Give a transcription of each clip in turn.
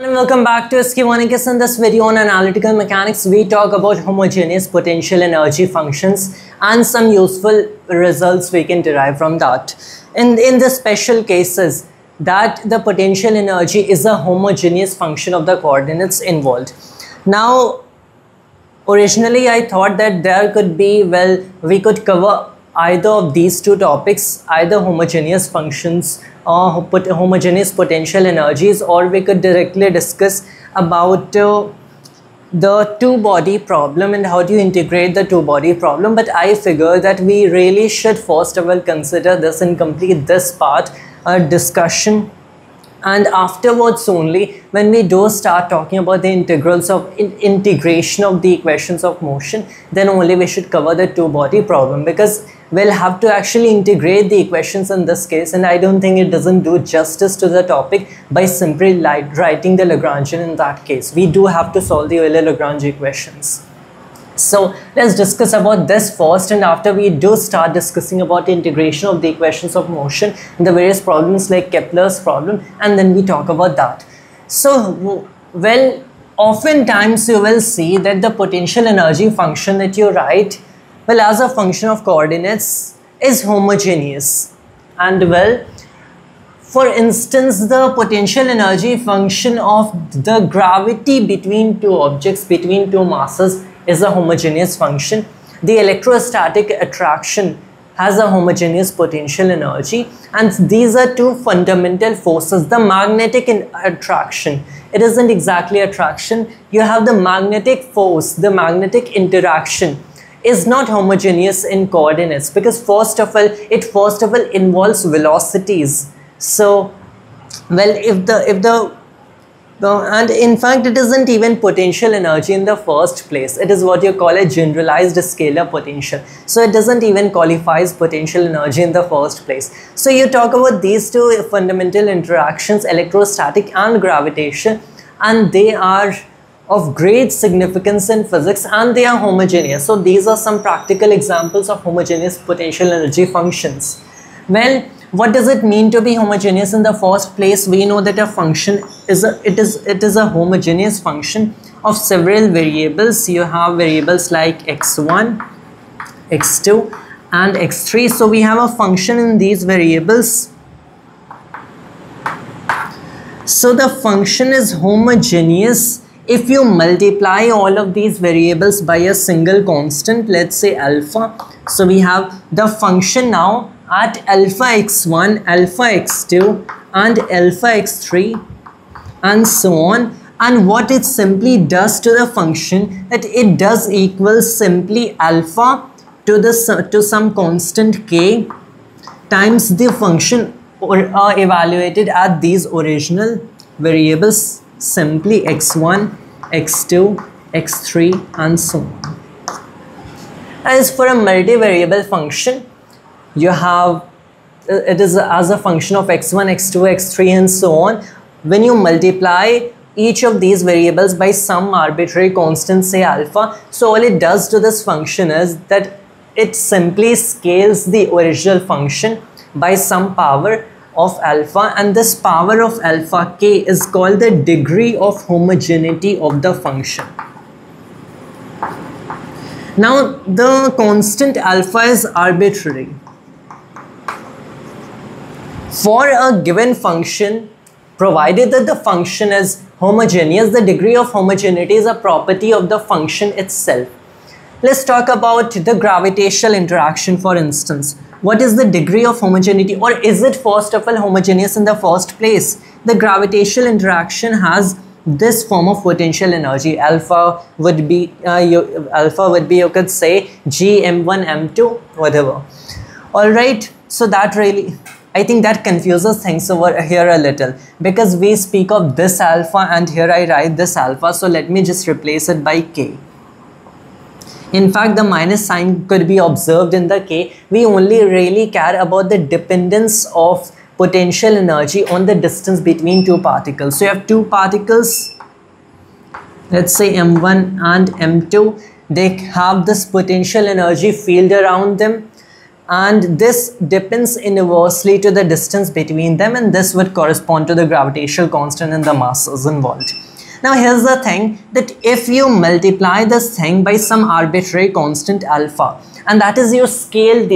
And welcome back to SK1. In this video on analytical mechanics, we talk about homogeneous potential energy functions and some useful results we can derive from that. In the special cases that the potential energy is a homogeneous function of the coordinates involved. Now, originally I thought that there could be, we could cover either of these two topics, either homogeneous functions or homogeneous potential energies, or we could directly discuss about the two-body problem and how do you integrate the two-body problem. But I figure that we really should first of all consider this and complete this part discussion, and afterwards only, when we do start talking about the integrals of integration of the equations of motion, then only we should cover the two-body problem, because we'll have to actually integrate the equations in this case, and I don't think it doesn't do justice to the topic by simply writing the Lagrangian in that case. We do have to solve the Euler-Lagrange equations. So let's discuss about this first, and after we do start discussing about the integration of the equations of motion and the various problems like Kepler's problem, and then we talk about that. So, well, oftentimes you will see that the potential energy function that you write, well, as a function of coordinates is homogeneous. And well, for instance, the potential energy function of the gravity between two objects, between two masses, is a homogeneous function. The electrostatic attraction has a homogeneous potential energy, and these are two fundamental forces. The magnetic attraction, it isn't exactly attraction, you have the magnetic force, the magnetic interaction is not homogeneous in coordinates, because first of all it involves velocities. So, well, and in fact it isn't even potential energy in the first place. It is what you call a generalized scalar potential. So it doesn't even qualify as potential energy in the first place. So you talk about these two fundamental interactions, electrostatic and gravitation, and they are of great significance in physics, and they are homogeneous. So these are some practical examples of homogeneous potential energy functions. Well, what does it mean to be homogeneous in the first place? We know that a function is a homogeneous function of several variables. You have variables like x1, x2 and x3. So we have a function in these variables. So the function is homogeneous if you multiply all of these variables by a single constant, let's say alpha. So we have the function now at alpha x1, alpha x2 and alpha x3 and so on. And what it simply does to the function, that it does equal simply alpha to some constant k times the function evaluated at these original variables, simply x1, x2, x3 and so on. As for a multivariable function, you have it is as a function of x1, x2, x3 and so on. When you multiply each of these variables by some arbitrary constant, say alpha, so all it does to this function is that it simply scales the original function by some power of alpha, and this power of alpha k is called the degree of homogeneity of the function. Now the constant alpha is arbitrary. For a given function, provided that the function is homogeneous, the degree of homogeneity is a property of the function itself. Let's talk about the gravitational interaction, for instance. What is the degree of homogeneity, or is it first of all homogeneous in the first place? The gravitational interaction has this form of potential energy. Alpha would be you could say g m1 m2 whatever. All right, so that really, I think that confuses things over here a little, because we speak of this alpha and here I write this alpha, so let me just replace it by k. In fact, the minus sign could be observed in the k. We only really care about the dependence of potential energy on the distance between two particles. So you have two particles, let's say m1 and m2. They have this potential energy field around them, and this depends inversely to the distance between them, and this would correspond to the gravitational constant and the masses involved. Now here's the thing, that if you multiply this thing by some arbitrary constant alpha, and that is you scale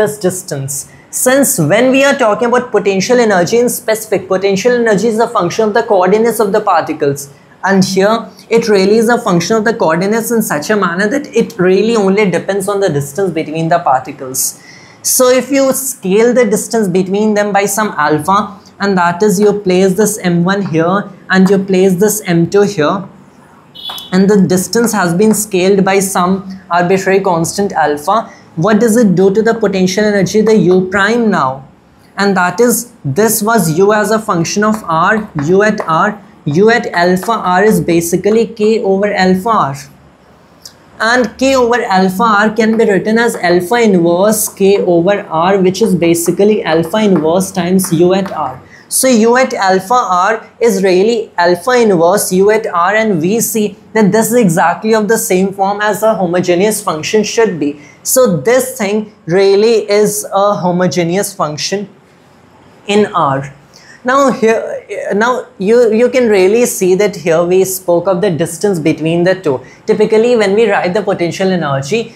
this distance. Since when we are talking about potential energy in specific, potential energy is a function of the coordinates of the particles, and here it really is a function of the coordinates in such a manner that it really only depends on the distance between the particles. So if you scale the distance between them by some alpha, and that is you place this m1 here and you place this m2 here, and the distance has been scaled by some arbitrary constant alpha, what does it do to the potential energy, the u prime now? And that is, this was u as a function of r, u at alpha r is basically k over alpha r, and k over alpha r can be written as alpha inverse k over r, which is basically alpha inverse times u at r. So u at alpha r is really alpha inverse u at r, and we see that this is exactly of the same form as a homogeneous function should be. So this thing really is a homogeneous function in R. Now here, you can really see that here we spoke of the distance between the two. Typically when we write the potential energy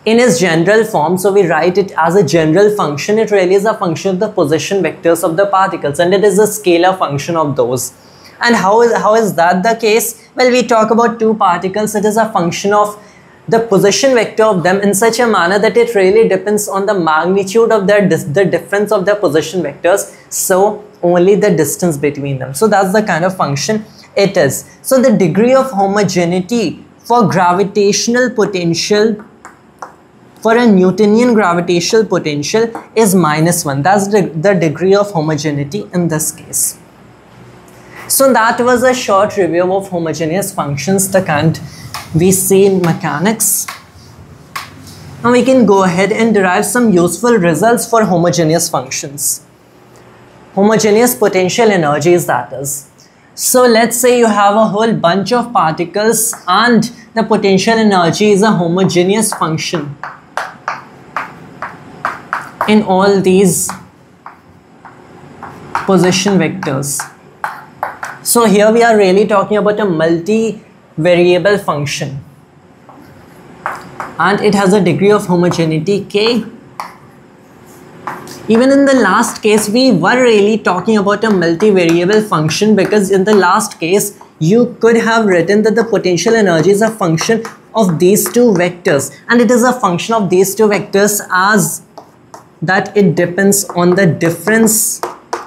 in its general form, so we write it as a general function, it really is a function of the position vectors of the particles, and it is a scalar function of those. And how is that the case? Well, we talk about two particles, it is a function of the position vector of them in such a manner that it really depends on the magnitude of the difference of their position vectors, so only the distance between them. So that's the kind of function it is. So the degree of homogeneity for gravitational potential, for a Newtonian gravitational potential, is -1. That's the degree of homogeneity in this case. So that was a short review of homogeneous functions, the kind we see in mechanics. Now we can go ahead and derive some useful results for homogeneous functions. Homogeneous potential energies, that is. So let's say you have a whole bunch of particles and the potential energy is a homogeneous function in all these position vectors. So here we are really talking about a multi-variable function, and it has a degree of homogeneity k. Even in the last case we were really talking about a multivariable function, because in the last case you could have written that the potential energy is a function of these two vectors, and it is a function of these two vectors as that it depends on the difference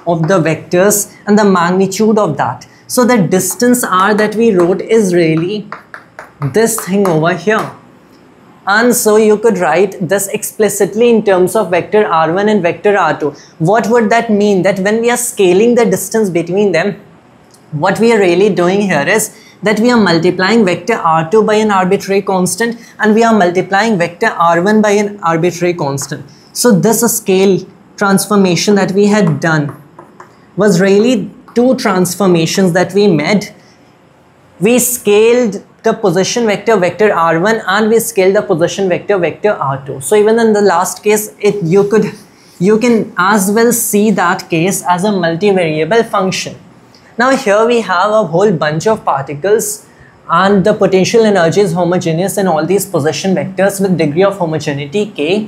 of the vectors and the magnitude of that. So the distance r that we wrote is really this thing over here. And so you could write this explicitly in terms of vector r1 and vector r2. What would that mean? That when we are scaling the distance between them, what we are really doing here is that we are multiplying vector r2 by an arbitrary constant, and we are multiplying vector r1 by an arbitrary constant. So this scale transformation that we had done was really two transformations that we made. We scaled the position vector vector r1 and we scaled the position vector vector r2. So even in the last case, you can as well see that case as a multivariable function. Now here we have a whole bunch of particles and the potential energy is homogeneous in all these position vectors with degree of homogeneity k.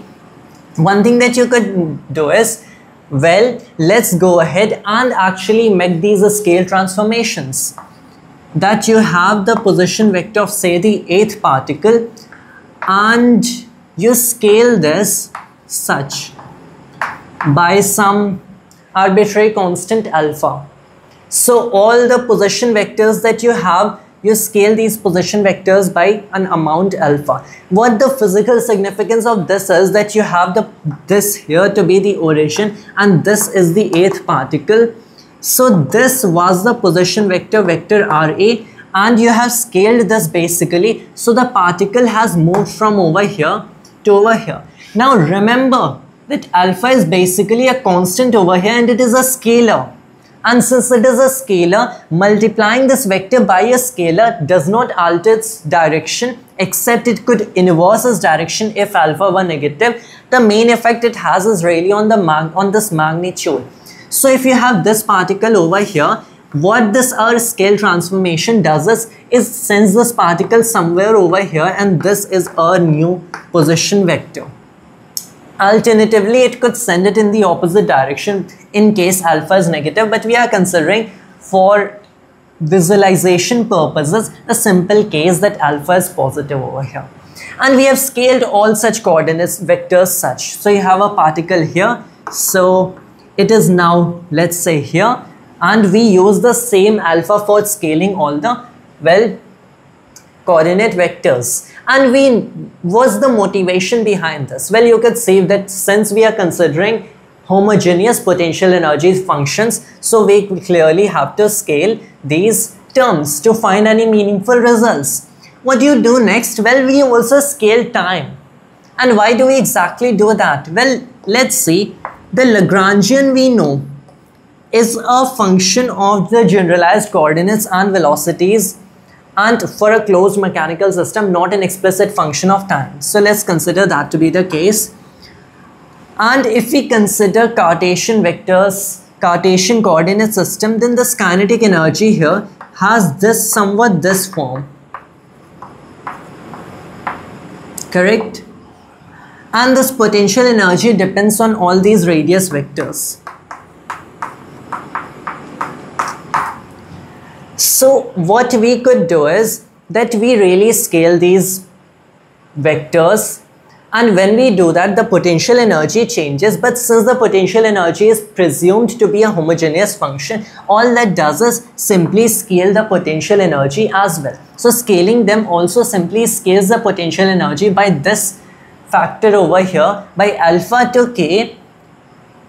One thing that you could do is, well, let's go ahead and actually make these scale transformations. That you have the position vector of, say, the 8th particle, and you scale this such by some arbitrary constant alpha. So all the position vectors that you have, you scale these position vectors by an amount alpha. What the physical significance of this is that you have this here to be the origin, and this is the 8th particle. So this was the position vector vector Ra, and you have scaled this basically, so the particle has moved from over here to over here. Now remember that alpha is basically a constant over here and it is a scalar. And since it is a scalar, multiplying this vector by a scalar does not alter its direction, except it could inverse its direction if alpha were negative. The main effect it has is really on this magnitude. So if you have this particle over here, what this scale transformation does is sends this particle somewhere over here, and this is a new position vector. Alternatively, it could send it in the opposite direction in case alpha is negative, but we are considering for visualization purposes the simple case that alpha is positive over here. And we have scaled all such coordinates vectors such. So you have a particle here, so it is now, let's say, here, and we use the same alpha for scaling all the coordinate vectors. And what's the motivation behind this? Well, you could say that since we are considering homogeneous potential energy functions, so we clearly have to scale these terms to find any meaningful results. What do you do next? Well, we also scale time. And why do we exactly do that? Well, let's see. The Lagrangian we know is a function of the generalized coordinates and velocities, and for a closed mechanical system, not an explicit function of time. So let's consider that to be the case. And if we consider Cartesian vectors, Cartesian coordinate system, then the kinetic energy here has somewhat this form. Correct? And this potential energy depends on all these radius vectors. So what we could do is that we really scale these vectors, and when we do that, the potential energy changes. But since the potential energy is presumed to be a homogeneous function, all that does is simply scale the potential energy as well. So scaling them also simply scales the potential energy by this factor over here, by alpha to k,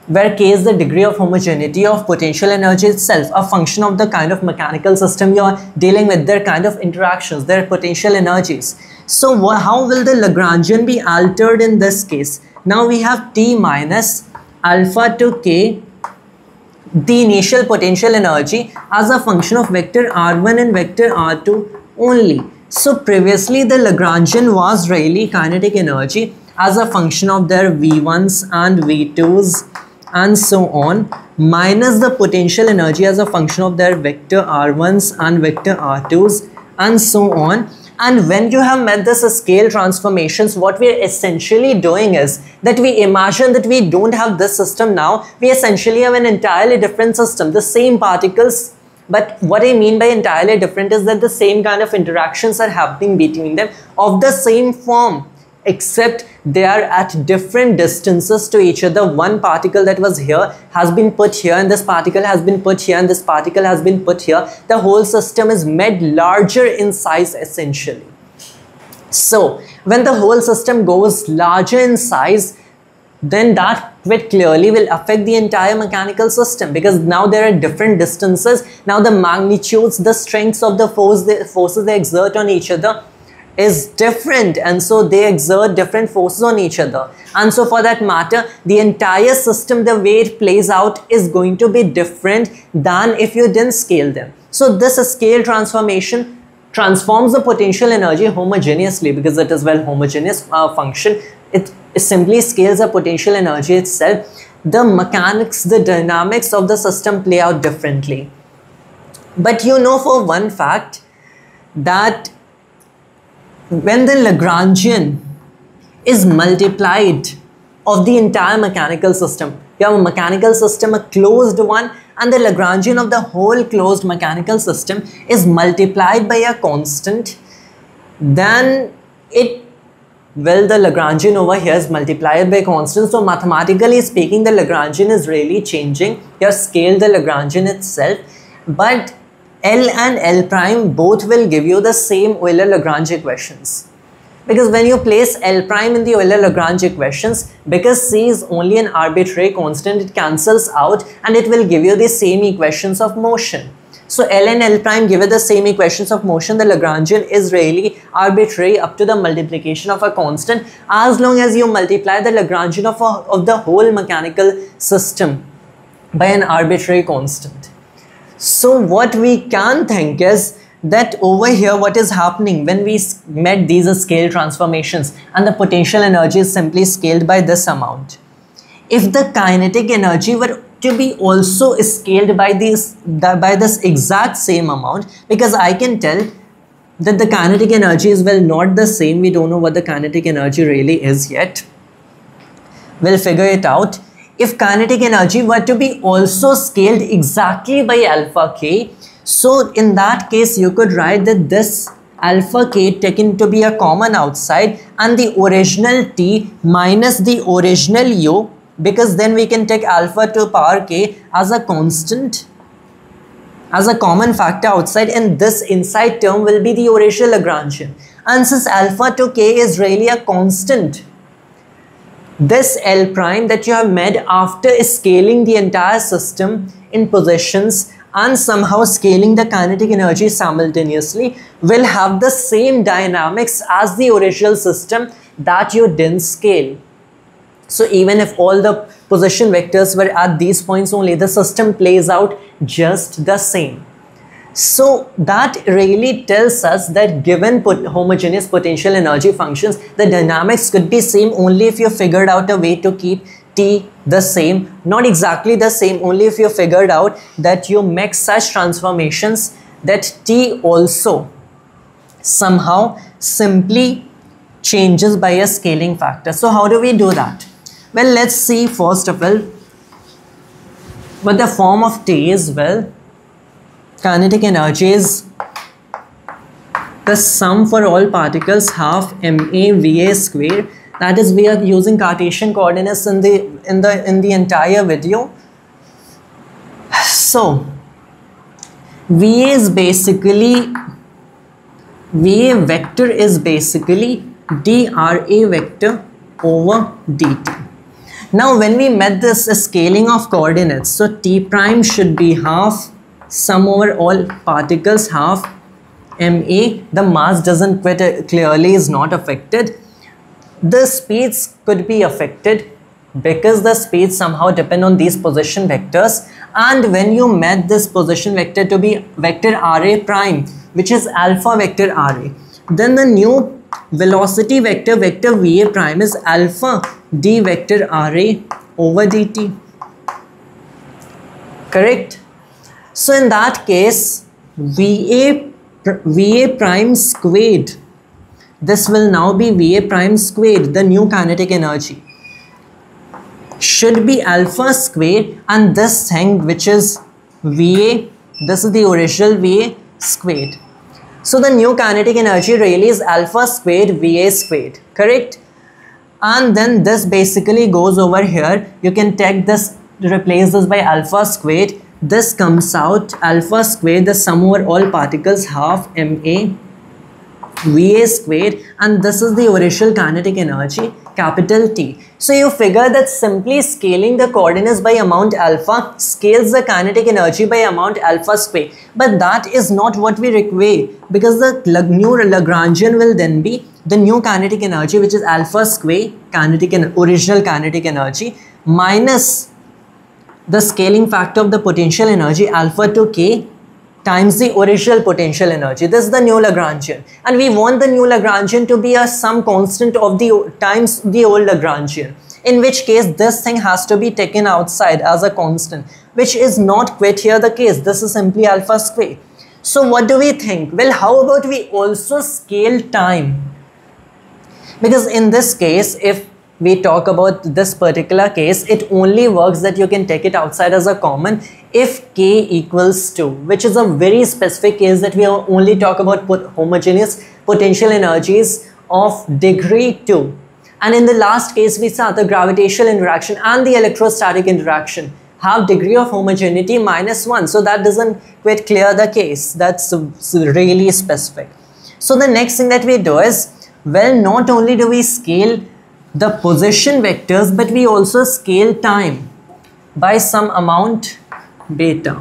where k is the degree of homogeneity of potential energy itself, a function of the kind of mechanical system you are dealing with, their kind of interactions, their potential energies. So how will the Lagrangian be altered in this case? Now we have T minus alpha to k, the initial potential energy, as a function of vector r1 and vector r2 only. So previously the Lagrangian was really kinetic energy as a function of their v1s and v2s and so on, minus the potential energy as a function of their vector r1s and vector r2s and so on. And when you have met this scale transformations, what we are essentially doing is that we imagine that we don't have this system now. We essentially have an entirely different system, the same particles. But what I mean by entirely different is that the same kind of interactions are happening between them of the same form, except they are at different distances to each other. One particle that was here has been put here, and this particle has been put here, and this particle has been put here. The whole system is made larger in size essentially. So when the whole system goes larger in size, then that clearly will affect the entire mechanical system, because now there are different distances. Now the magnitudes, the strengths of the forces they exert on each other is different, and so they exert different forces on each other. And so for that matter, the entire system, the way it plays out is going to be different than if you didn't scale them. So this scale transformation transforms the potential energy homogeneously, because it is homogeneous function. It simply scales the potential energy itself. The mechanics, the dynamics of the system play out differently. But you know for one fact that when the Lagrangian is multiplied of the entire mechanical system, you have a mechanical system, a closed one, and the Lagrangian of the whole closed mechanical system is multiplied by a constant, then the Lagrangian over here is multiplied by constant. So mathematically speaking, the Lagrangian is really changing. You have scaled the Lagrangian itself, but L and L prime both will give you the same Euler-Lagrange equations. Because when you place L prime in the Euler-Lagrange equations, because C is only an arbitrary constant, it cancels out and it will give you the same equations of motion. So L and L prime give you the same equations of motion. The Lagrangian is really arbitrary up to the multiplication of a constant, as long as you multiply the Lagrangian of the whole mechanical system by an arbitrary constant. So what we can think is that over here what is happening when we met these scale transformations and the potential energy is simply scaled by this amount. If the kinetic energy were to be also scaled by this exact same amount, because I can tell that the kinetic energy is well not the same. We don't know what the kinetic energy really is yet. We'll figure it out. If kinetic energy were to be also scaled exactly by alpha k, so in that case you could write that this alpha k taken to be a common outside and the original t minus the original u, because then we can take alpha to power k as a constant, as a common factor outside, and this inside term will be the original Lagrangian. And since alpha to k is really a constant, this L prime that you have made after scaling the entire system in positions and somehow scaling the kinetic energy simultaneously will have the same dynamics as the original system that you didn't scale. So even if all the position vectors were at these points only, the system plays out just the same. So that really tells us that given homogeneous potential energy functions, the dynamics could be same only if you figured out a way to keep T the same, not exactly the same, only if you figured out that you make such transformations that T also somehow simply changes by a scaling factor. So how do we do that? Well, let's see first of all what the form of T is. Well, kinetic energy is the sum for all particles half ma va square. That is, we are using Cartesian coordinates in the entire video. So va vector is basically dra vector over dt. Now when we met this scaling of coordinates, so t prime should be half sum over all particles half ma. The mass doesn't quite clearly is not affected. The speeds could be affected because the speeds somehow depend on these position vectors, and when you met this position vector to be vector ra prime, which is alpha vector ra, then the new velocity vector va prime is alpha d vector ra over dt. Correct? So in that case, va prime squared, this will now be va prime squared, the new kinetic energy should be alpha squared, and this thing which is va, this is the original va squared. So the new kinetic energy really is alpha squared va squared, correct? And then this basically goes over here. You can take this, replace this by alpha squared. This comes out alpha squared, the sum over all particles half ma va squared, and this is the original kinetic energy capital T. So you figure that simply scaling the coordinates by amount alpha scales the kinetic energy by amount alpha square. But that is not what we require, because the new Lagrangian will then be the new kinetic energy, which is alpha square original kinetic energy minus the scaling factor of the potential energy alpha to k times the original potential energy. This is the new Lagrangian, and we want the new Lagrangian to be a some constant of the times the old Lagrangian, in which case this thing has to be taken outside as a constant, which is not quite here the case. This is simply alpha square. So what do we think? Well, how about we also scale time? Because in this case, if we talk about this particular case, it only works that you can take it outside as a common if k equals 2, which is a very specific case that we only talk about homogeneous potential energies of degree 2. And in the last case, we saw the gravitational interaction and the electrostatic interaction have degree of homogeneity -1. So that doesn't quite clear the case. That's really specific. So the next thing that we do is, well, not only do we scale the position vectors, but we also scale time by some amount beta.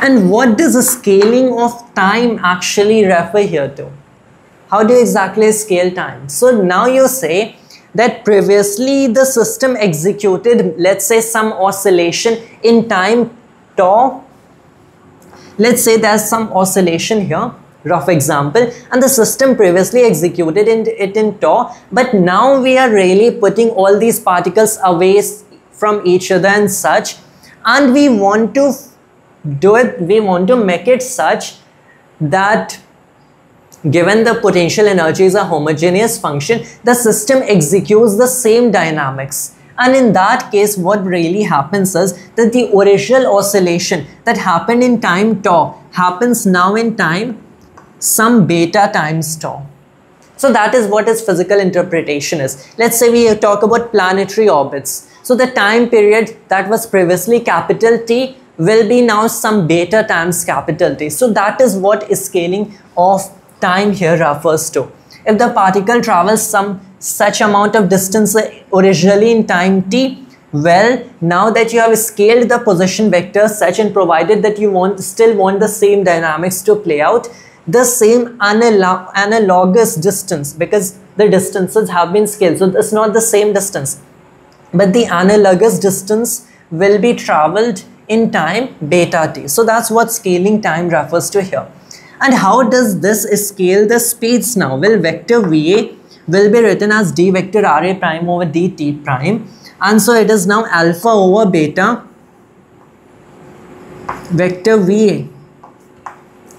And what does the scaling of time actually refer here to? How do you exactly scale time? So now you say that previously the system executed, let's say, some oscillation in time tau Let's say there's some oscillation here, rough example, and the system previously executed it in tau, but now we are really putting all these particles away from each other and such, and we want to make it such that given the potential energy is a homogeneous function, the system executes the same dynamics. And in that case, what really happens is that the original oscillation that happened in time tau happens now in time some beta times tau. So that is what its physical interpretation is. Let's say we talk about planetary orbits. So the time period that was previously capital T will be now some beta times capital T. So that is what scaling of time here refers to. If the particle travels some such amount of distance originally in time t, well, now that you have scaled the position vector such and provided that you still want the same dynamics to play out, the same analogous distance, because the distances have been scaled, so it's not the same distance, but the analogous distance will be traveled in time beta t. So that's what scaling time refers to here. And how does this scale the speeds now? Well, vector VA will be written as d vector RA prime over dt prime, and so it is now alpha over beta vector VA.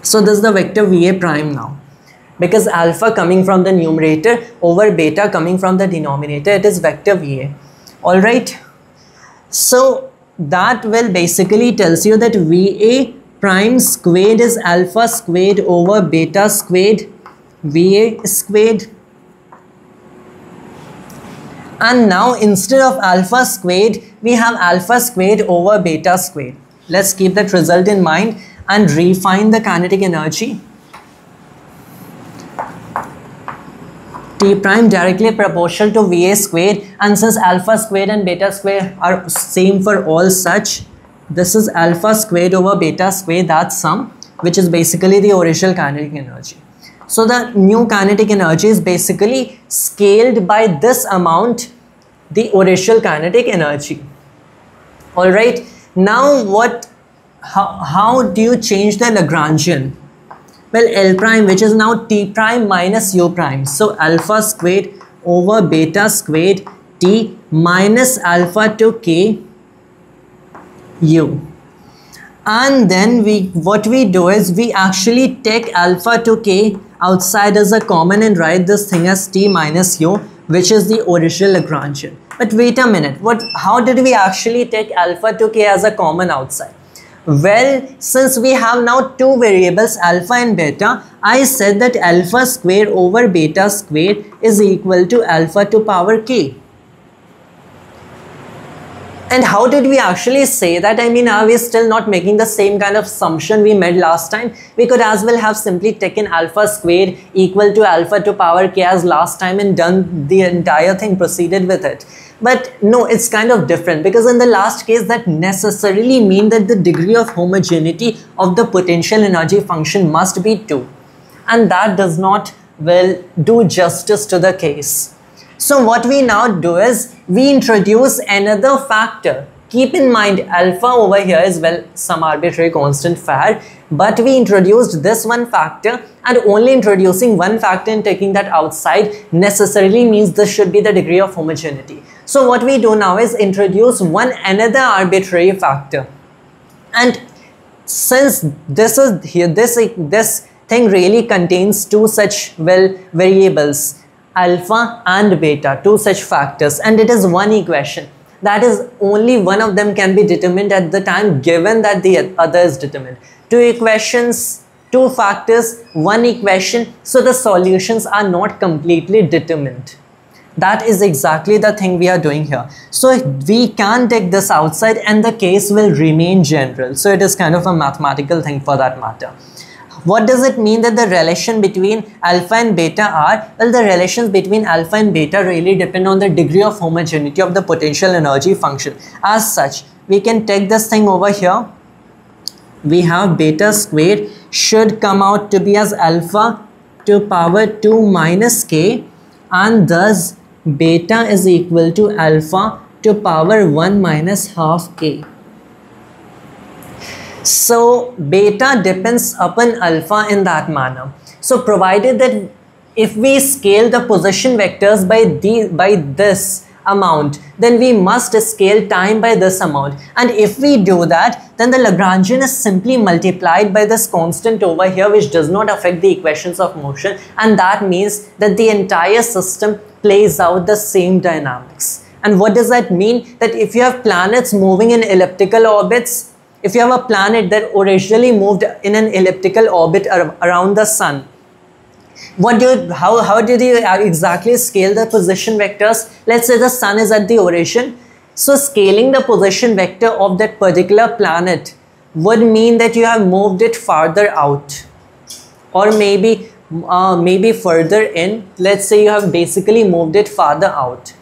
So this is the vector VA prime now, because alpha coming from the numerator over beta coming from the denominator, it is vector VA. All right, so that will basically tells you that VA prime squared is alpha squared over beta squared VA squared. And now instead of alpha squared, we have alpha squared over beta squared. Let's keep that result in mind and refine the kinetic energy. T prime directly proportional to VA squared, and since alpha squared and beta squared are same for all such, this is alpha squared over beta squared, that's sum, which is basically the original kinetic energy. So the new kinetic energy is basically scaled by this amount, the original kinetic energy. All right, now how do you change the Lagrangian? Well, L prime, which is now T prime minus U prime. So alpha squared over beta squared T minus alpha to K U. And then what we do is we actually take alpha to K outside as a common and write this thing as T minus U, which is the original Lagrangian. But wait a minute, how did we actually take alpha to K as a common outside? Well, since we have now two variables alpha and beta, I said that alpha squared over beta squared is equal to alpha to power K. And how did we actually say that? I mean, are we still not making the same kind of assumption we made last time? We could as well have simply taken alpha squared equal to alpha to power K as last time and done the entire thing, proceeded with it. But no, it's kind of different, because in the last case that necessarily mean that the degree of homogeneity of the potential energy function must be 2. And that does not do justice to the case. So what we now do is we introduce another factor. Keep in mind alpha over here is some arbitrary constant phi, but we introduced this one factor, and only introducing one factor and taking that outside necessarily means this should be the degree of homogeneity. So what we do now is introduce another arbitrary factor, and since this is here, this thing really contains two such variables, alpha and beta, two such factors, and it is one equation. That is, only one of them can be determined at the time given that the other is determined. Two equations, two factors, one equation, so the solutions are not completely determined. That is exactly the thing we are doing here. So we can take this outside and the case will remain general. So it is kind of a mathematical thing for that matter. What does it mean that the relation between alpha and beta are? Well, the relations between alpha and beta really depend on the degree of homogeneity of the potential energy function. As such, we can take this thing over here. We have beta squared should come out to be as alpha to power 2 minus k, and thus beta is equal to alpha to power 1 minus half k. So beta depends upon alpha in that manner. So provided that if we scale the position vectors by this amount, then we must scale time by this amount. And if we do that, then the Lagrangian is simply multiplied by this constant over here, which does not affect the equations of motion. And that means that the entire system plays out the same dynamics. And what does that mean? That if you have planets moving in elliptical orbits, if you have a planet that originally moved in an elliptical orbit around the sun, how did you exactly scale the position vectors? Let's say the sun is at the origin. So scaling the position vector of that particular planet would mean that you have moved it farther out, or maybe further in. Let's say you have basically moved it farther out.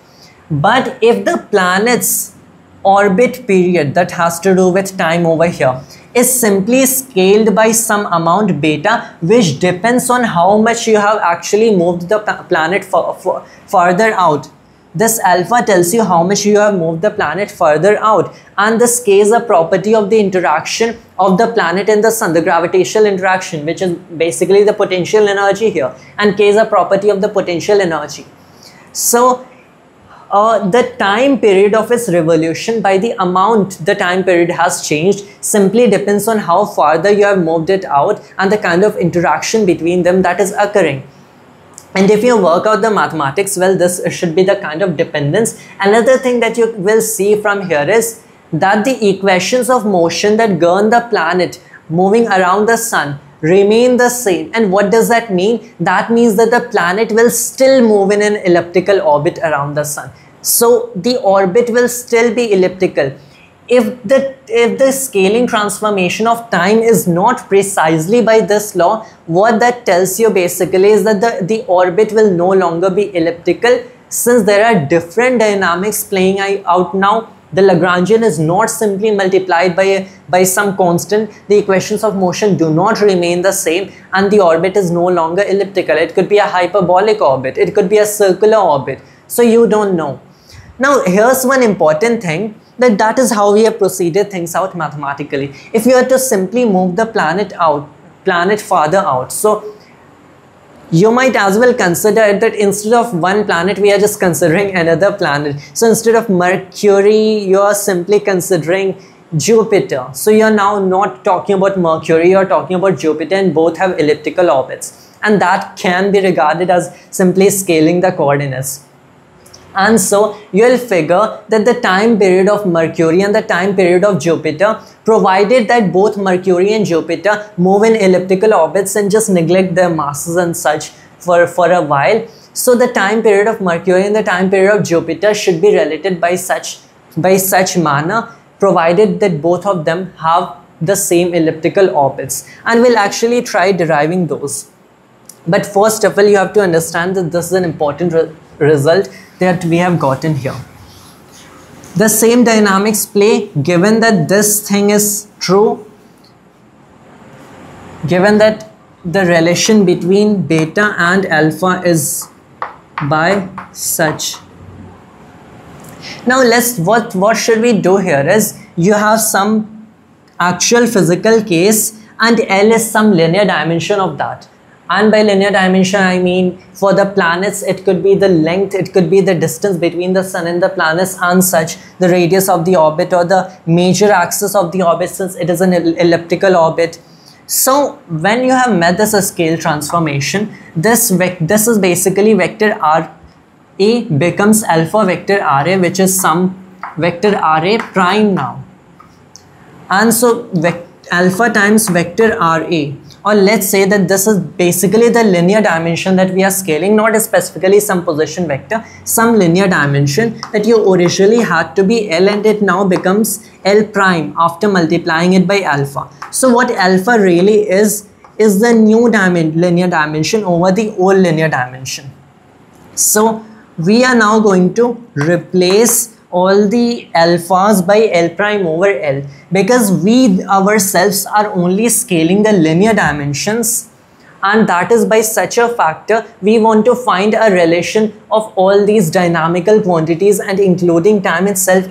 But if the planet's orbit period, that has to do with time over here, is simply scaled by some amount beta, which depends on how much you have actually moved the planet farther out. This alpha tells you how much you have moved the planet further out, and this k is a property of the interaction of the planet and the sun, the gravitational interaction, which is basically the potential energy here, and k is a property of the potential energy. So the time period of its revolution, by the amount the time period has changed, simply depends on how farther you have moved it out and the kind of interaction between them that is occurring. And if you work out the mathematics, well, this should be the kind of dependence. Another thing that you will see from here is that the equations of motion that govern the planet moving around the sun remain the same. And what does that mean? That means that the planet will still move in an elliptical orbit around the sun. So the orbit will still be elliptical. If the scaling transformation of time is not precisely by this law, what that tells you basically is that the orbit will no longer be elliptical, since there are different dynamics playing out now. The Lagrangian is not simply multiplied by some constant. The equations of motion do not remain the same, and the orbit is no longer elliptical. It could be a hyperbolic orbit, it could be a circular orbit, so you don't know. Now here's one important thing, that is how we have proceeded things out mathematically. If you were to simply move the planet farther out, so you might as well consider that instead of one planet, we are just considering another planet. So instead of Mercury, you are simply considering Jupiter. So you are now not talking about Mercury, you are talking about Jupiter, and both have elliptical orbits. And that can be regarded as simply scaling the coordinates. And so you'll figure that the time period of Mercury and the time period of Jupiter, provided that both Mercury and Jupiter move in elliptical orbits and just neglect their masses and such for a while, so the time period of Mercury and the time period of Jupiter should be related by such manner, provided that both of them have the same elliptical orbits. And we'll actually try deriving those. But first of all, you have to understand that this is an important result that we have gotten here. The same dynamics play given that this thing is true, given that the relation between beta and alpha is by such. Now what should we do here is, you have some actual physical case and L is some linear dimension of that. And by linear dimension, I mean for the planets, it could be the length, it could be the distance between the sun and the planets and such, the radius of the orbit or the major axis of the orbit, since it is an elliptical orbit. So when you have met this scale transformation, this is basically vector RA becomes alpha vector RA, which is some vector RA prime now. And so alpha times vector RA, or let's say that this is basically the linear dimension that we are scaling, not specifically some position vector, some linear dimension that you originally had to be L, and it now becomes L prime after multiplying it by alpha. So what alpha really is the new linear dimension over the old linear dimension. So we are now going to replace all the alphas by L prime over L, because we ourselves are only scaling the linear dimensions, and that is by such a factor we want to find a relation of all these dynamical quantities and including time itself.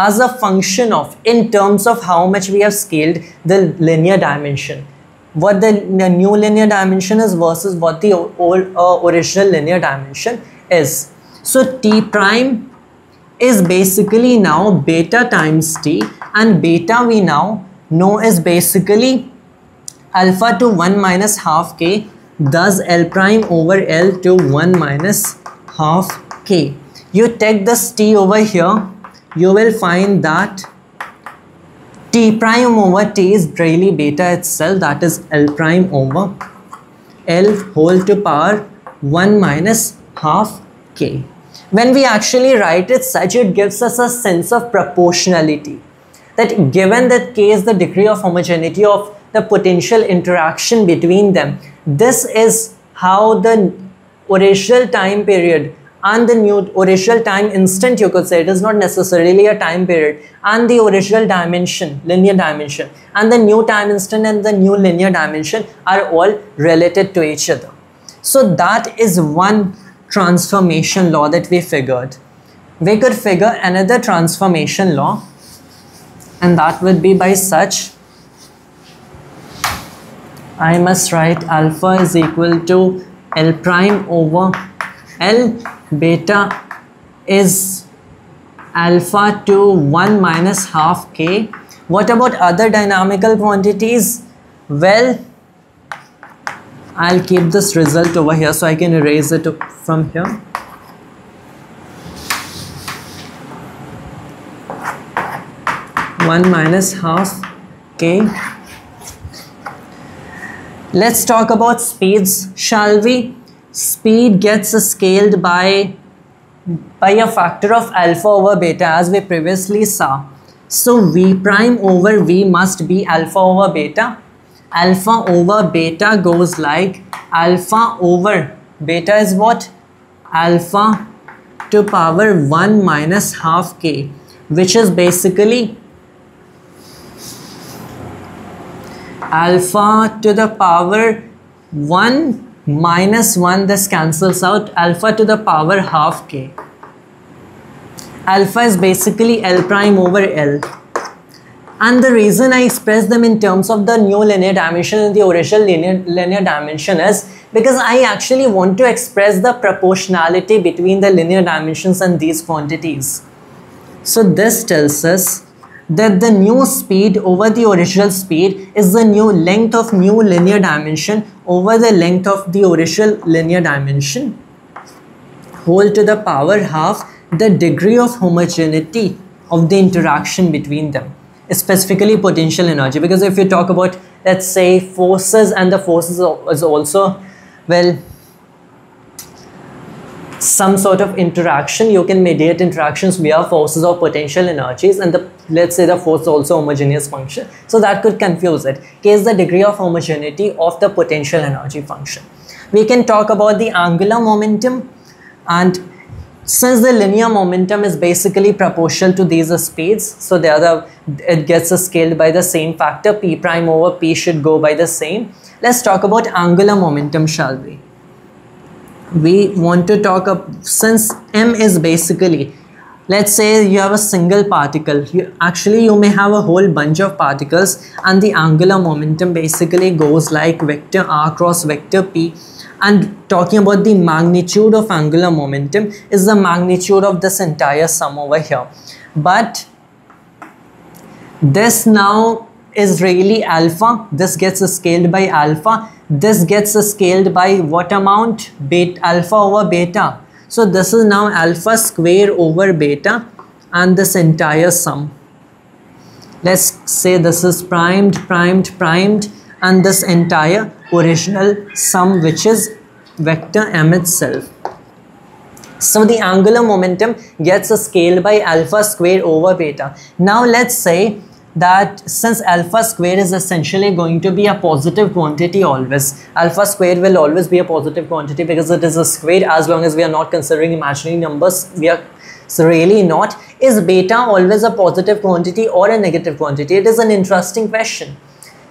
as a function of, in terms of how much we have scaled the linear dimension, what the new linear dimension is versus what the original linear dimension is. So t prime is basically now beta times t, and beta we now know is basically alpha to 1 minus half k, thus L prime over L to 1 minus half k. You take this t over here, you will find that t prime over t is really beta itself, that is L prime over L whole to power 1 minus half k. When we actually write it such, it gives us a sense of proportionality, that given that k is the degree of homogeneity of the potential interaction between them, this is how the original time period and the new original time instant, you could say, it is not necessarily a time period, and the original dimension, linear dimension, and the new time instant and the new linear dimension are all related to each other. So that is one transformation law that we figured. We could figure another transformation law, and that would be by such, I must write alpha is equal to L prime over L, beta is alpha to 1 minus half k. What about other dynamical quantities? Well, I'll keep this result over here so I can erase it from here. One minus half k. Let's talk about speeds, shall we? Speed gets scaled by a factor of alpha over beta, as we previously saw. So v prime over v must be alpha over beta. Alpha over beta goes like alpha over beta is what? Alpha to power 1 minus half k, which is basically alpha to the power 1 minus 1, this cancels out, alpha to the power half k. Alpha is basically L prime over L. And the reason I express them in terms of the new linear dimension and the original linear dimension is because I actually want to express the proportionality between the linear dimensions and these quantities. So this tells us that the new speed over the original speed is the new length of new linear dimension over the length of the original linear dimension whole to the power half the degree of homogeneity of the interaction between them, specifically potential energy. Because if you talk about, let's say, forces, and the forces is also, well, some sort of interaction, you can mediate interactions via forces or potential energies, and let's say the force is also homogeneous function, so that could confuse it. K is the degree of homogeneity of the potential energy function. We can talk about the angular momentum, and since the linear momentum is basically proportional to these speeds, so it gets scaled by the same factor, p prime over p should go by the same. Let's talk about angular momentum, shall we? We want to talk since m is basically, let's say you have a single particle, you may have a whole bunch of particles, and the angular momentum basically goes like vector r cross vector p. And talking about the magnitude of angular momentum is the magnitude of this entire sum over here. But this now is really alpha, this gets scaled by alpha, this gets scaled by what amount? Beta, alpha over beta. So this is now alpha square over beta, and this entire sum, let's say this is primed, and this entire original sum, which is vector m itself. So the angular momentum gets scaled by alpha square over beta. Now let's say that since alpha square is essentially going to be a positive quantity always, alpha square will always be a positive quantity because it is a square, as long as we are not considering imaginary numbers, we are really not. Is beta always a positive quantity or a negative quantity? It is an interesting question.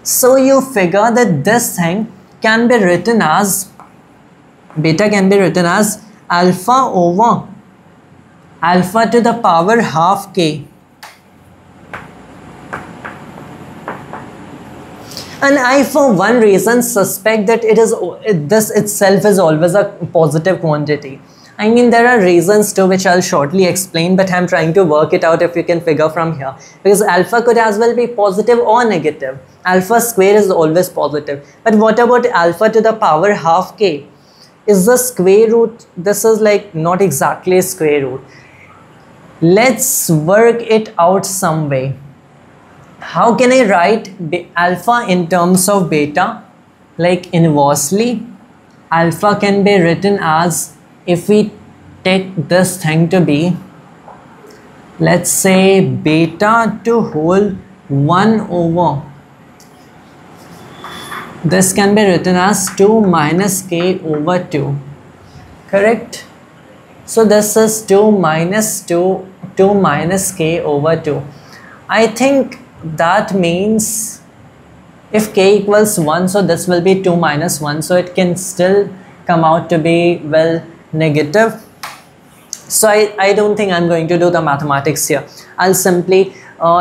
So you figure that this thing can be written as, beta can be written as alpha over alpha to the power half k And I for one reason suspect that this itself is always a positive quantity. I mean, there are reasons too which I'll shortly explain, but I'm trying to work it out if you can figure from here, because alpha could as well be positive or negative. Alpha square is always positive, but what about alpha to the power half k? Is the square root, this is like not exactly a square root. Let's work it out some way. How can I write alpha in terms of beta? Like inversely, alpha can be written as, if we take this thing to be, let's say beta to whole 1 over, this can be written as 2 minus k over 2, correct? So this is 2 minus k over 2. I think that means if k equals 1, so this will be 2 minus 1, so it can still come out to be, well, negative. So I don't think I'm going to do the mathematics here. I'll simply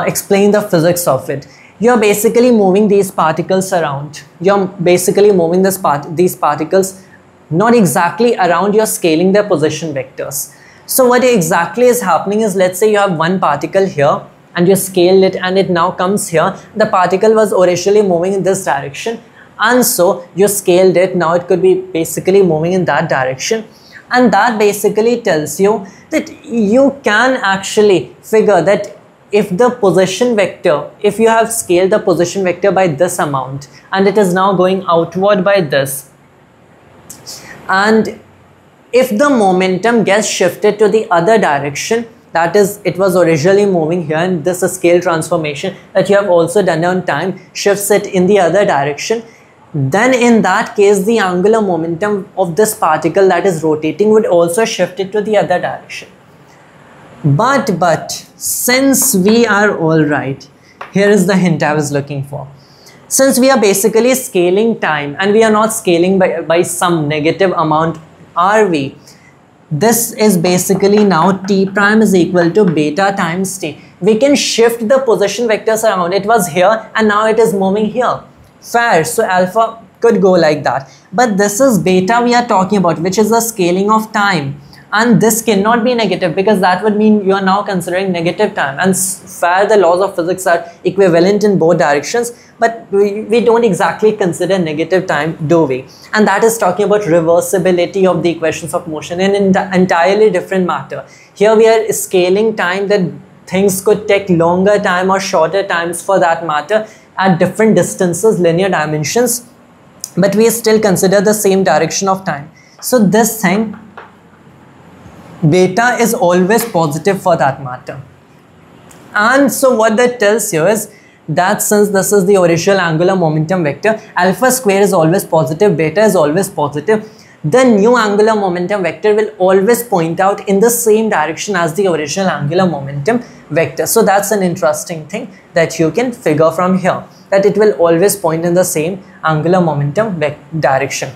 explain the physics of it. You're basically moving these particles around. You're basically moving these particles not exactly around, you're scaling their position vectors. So what exactly is happening is, let's say you have one particle here and you scaled it and it now comes here. The particle was originally moving in this direction, and so you scaled it. Now it could be basically moving in that direction. And that basically tells you that you can actually figure that if the position vector, if you have scaled the position vector by this amount and it is now going outward by this, and if the momentum gets shifted to the other direction, that is, it was originally moving here, and this scale transformation that you have also done on time shifts it in the other direction, then in that case the angular momentum of this particle that is rotating would also shift it to the other direction. But since we are all right, here is the hint I was looking for. Since we are basically scaling time and we are not scaling by some negative amount, are we? This is basically now t prime is equal to beta times t. We can shift the position vectors around. It was here and now it is moving here. Fair. So alpha could go like that. But this is beta we are talking about, which is the scaling of time. And this cannot be negative, because that would mean you are now considering negative time. And fair, the laws of physics are equivalent in both directions, but we don't exactly consider negative time, do we? And that is talking about reversibility of the equations of motion in an entirely different matter. Here we are scaling time, that things could take longer time or shorter times for that matter at different distances, linear dimensions, but we still consider the same direction of time. So this thing, beta is always positive for that matter. And so what that tells you is that since this is the original angular momentum vector, alpha square is always positive, beta is always positive, the new angular momentum vector will always point out in the same direction as the original angular momentum vector. So that's an interesting thing that you can figure from here, that it will always point in the same angular momentum direction.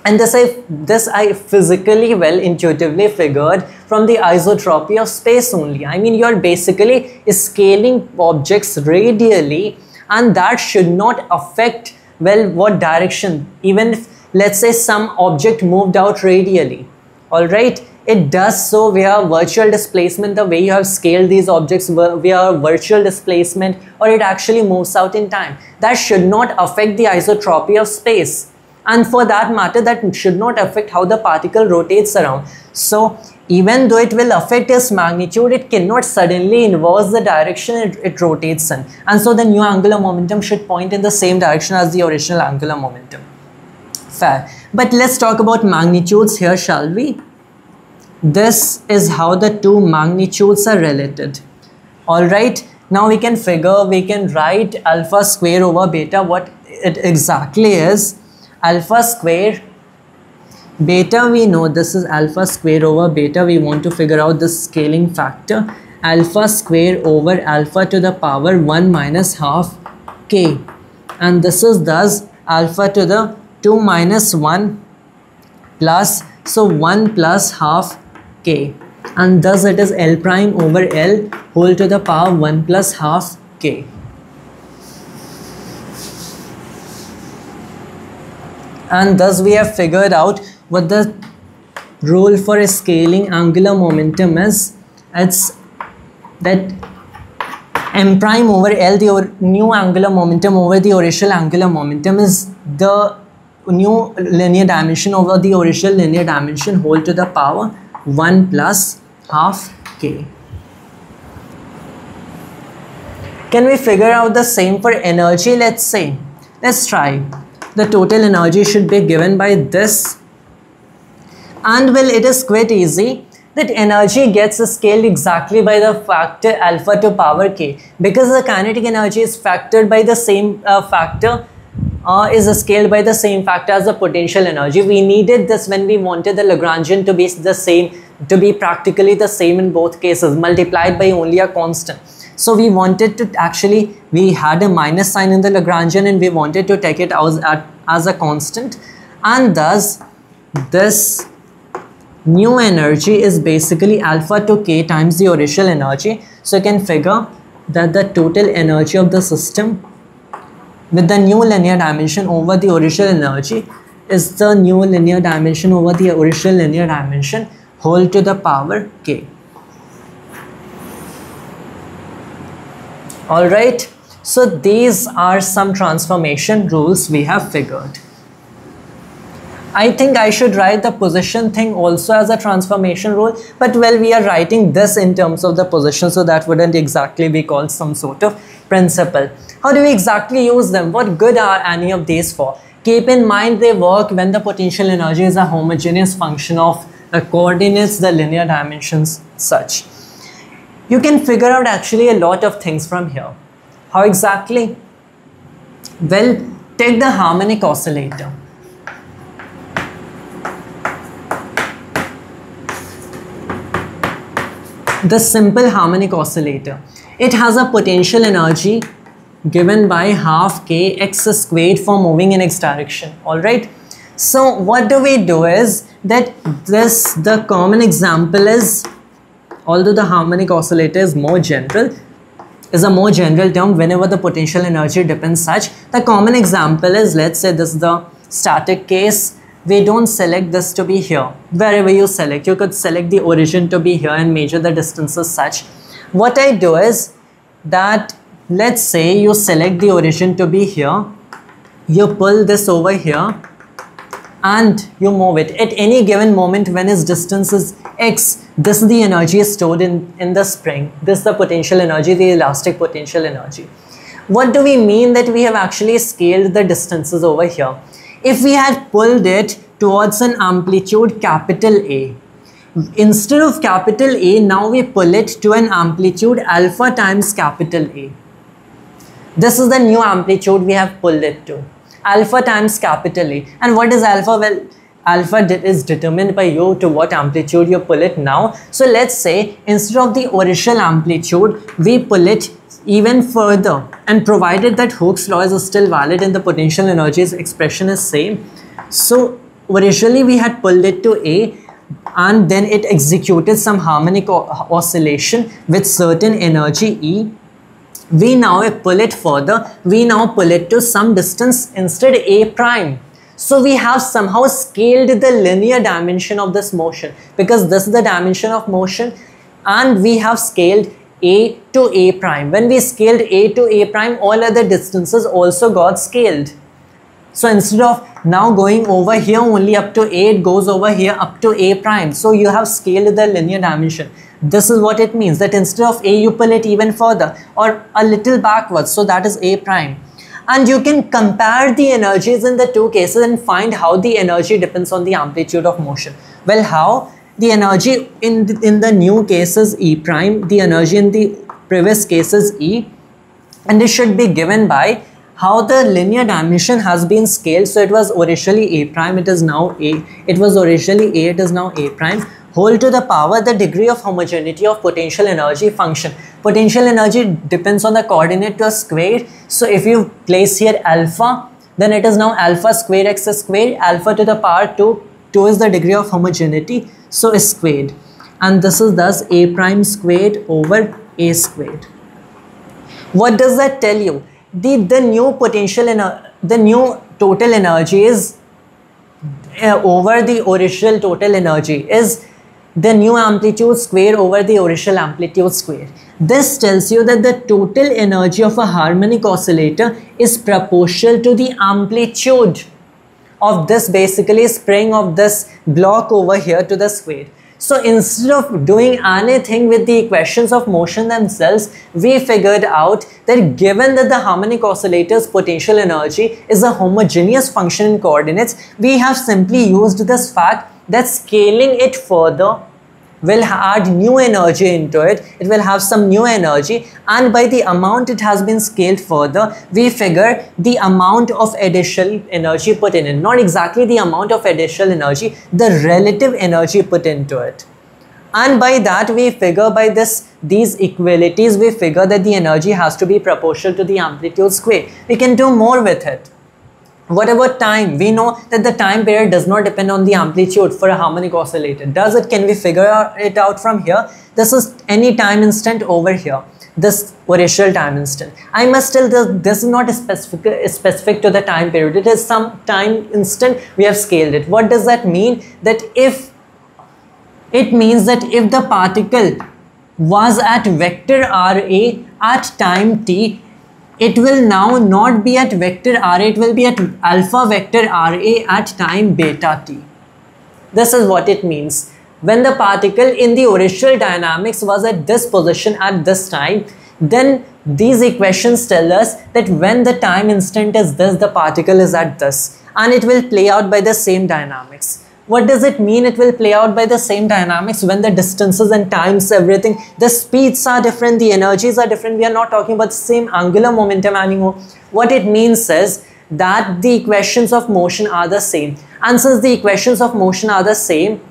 And this I physically, well, intuitively figured from the isotropy of space only. I mean, you're basically scaling objects radially, and that should not affect, well, what direction. Even if, let's say, some object moved out radially, all right, it does so via virtual displacement, the way you have scaled these objects via virtual displacement, or it actually moves out in time. That should not affect the isotropy of space. And for that matter, that should not affect how the particle rotates around. So even though it will affect its magnitude, it cannot suddenly inverse the direction it rotates in. And so the new angular momentum should point in the same direction as the original angular momentum. Fair. But let's talk about magnitudes here, shall we? This is how the two magnitudes are related. Alright, now we can write alpha square over beta, what it exactly is. Alpha square, beta we know this is alpha square over beta. We want to figure out the scaling factor. Alpha square over alpha to the power 1 minus half k. And this is thus alpha to the 2 minus 1 plus, so 1 plus half k. And thus it is L prime over L whole to the power 1 plus half k. And thus we have figured out what the rule for scaling angular momentum is. It's that m prime over L, the new angular momentum over the original angular momentum, is the new linear dimension over the original linear dimension whole to the power 1 plus half k. Can we figure out the same for energy? Let's say, let's try. The total energy should be given by this, and well, it is quite easy that energy gets scaled exactly by the factor alpha to power k, because the kinetic energy is factored by the same factor, is scaled by the same factor as the potential energy. We needed this when we wanted the Lagrangian to be the same, to be practically the same in both cases, multiplied by only a constant. So we wanted to actually, we had a minus sign in the Lagrangian and we wanted to take it as a constant, and thus this new energy is basically alpha to k times the original energy. So you can figure that the total energy of the system with the new linear dimension over the original energy is the new linear dimension over the original linear dimension whole to the power k. Alright, so these are some transformation rules we have figured. I think I should write the position thing also as a transformation rule, but well, we are writing this in terms of the position, so that wouldn't exactly be called some sort of principle. How do we exactly use them? What good are any of these for? Keep in mind they work when the potential energy is a homogeneous function of the coordinates, the linear dimensions, such. You can figure out actually a lot of things from here. How exactly? Well, take the harmonic oscillator. The simple harmonic oscillator. It has a potential energy given by half k x squared for moving in x direction. Alright. So what do we do is that the common example is, although the harmonic oscillator is a more general term whenever the potential energy depends such, the common example is, let's say this is the static case. We don't select this to be here. Wherever you select, you could select the origin to be here and measure the distances such. What I do is that, let's say you select the origin to be here, you pull this over here and you move it. At any given moment when its distance is x, this is the energy stored in the spring. This is the potential energy, the elastic potential energy. What do we mean that we have actually scaled the distances over here? If we had pulled it towards an amplitude capital A, instead of capital A, now we pull it to an amplitude alpha times capital A. This is the new amplitude we have pulled it to, alpha times capital A. And what is alpha? Well, alpha is determined by you to what amplitude you pull it now. So let's say instead of the original amplitude, we pull it even further, and provided that Hooke's law is still valid and the potential energies expression is same. So originally we had pulled it to A, and then it executed some harmonic oscillation with certain energy E. We now pull it further, we now pull it to some distance instead A prime. So we have somehow scaled the linear dimension of this motion, because this is the dimension of motion, and we have scaled A to A prime. When we scaled A to A prime, all other distances also got scaled. So instead of now going over here only up to A, it goes over here up to A prime. So you have scaled the linear dimension. This is what it means, that instead of A, you pull it even further or a little backwards. So that is A prime. And you can compare the energies in the two cases and find how the energy depends on the amplitude of motion. Well, how? The energy in the new case is E prime, the energy in the previous case is E, and it should be given by how the linear dimension has been scaled. So it was originally A prime, it is now A, it was originally A, it is now A prime, whole to the power the degree of homogeneity of potential energy function. Potential energy depends on the coordinate to a square. So if you place here alpha, then it is now alpha square x square, alpha to the power 2, 2 is the degree of homogeneity, so is squared, and this is thus A prime squared over A squared. What does that tell you? The new potential the new total energy is over the original total energy is the new amplitude square over the original amplitude square. This tells you that the total energy of a harmonic oscillator is proportional to the amplitude of this basically spring of this block over here to the square. So instead of doing anything with the equations of motion themselves, we figured out that given that the harmonic oscillator's potential energy is a homogeneous function in coordinates, we have simply used this fact that scaling it further will add new energy into it. It will have some new energy, and by the amount it has been scaled further, we figure the amount of additional energy put in it. Not exactly the amount of additional energy, the relative energy put into it. And by that we figure, by these equalities, we figure that the energy has to be proportional to the amplitude square. We can do more with it. What about time? We know that the time period does not depend on the amplitude for a harmonic oscillator. Does it? Can we figure it out from here? This is any time instant over here. This original time instant. I must tell this is not specific to the time period. It is some time instant. We have scaled it. What does that mean? It means that if the particle was at vector RA at time t, it will now not be at vector RA, it will be at alpha vector RA at time beta t. This is what it means. When the particle in the original dynamics was at this position at this time, then these equations tell us that when the time instant is this, the particle is at this, and it will play out by the same dynamics. What does it mean it will play out by the same dynamics? When the distances and times, everything, the speeds are different, the energies are different. We are not talking about the same angular momentum anymore. What it means is that the equations of motion are the same. And since the equations of motion are the same,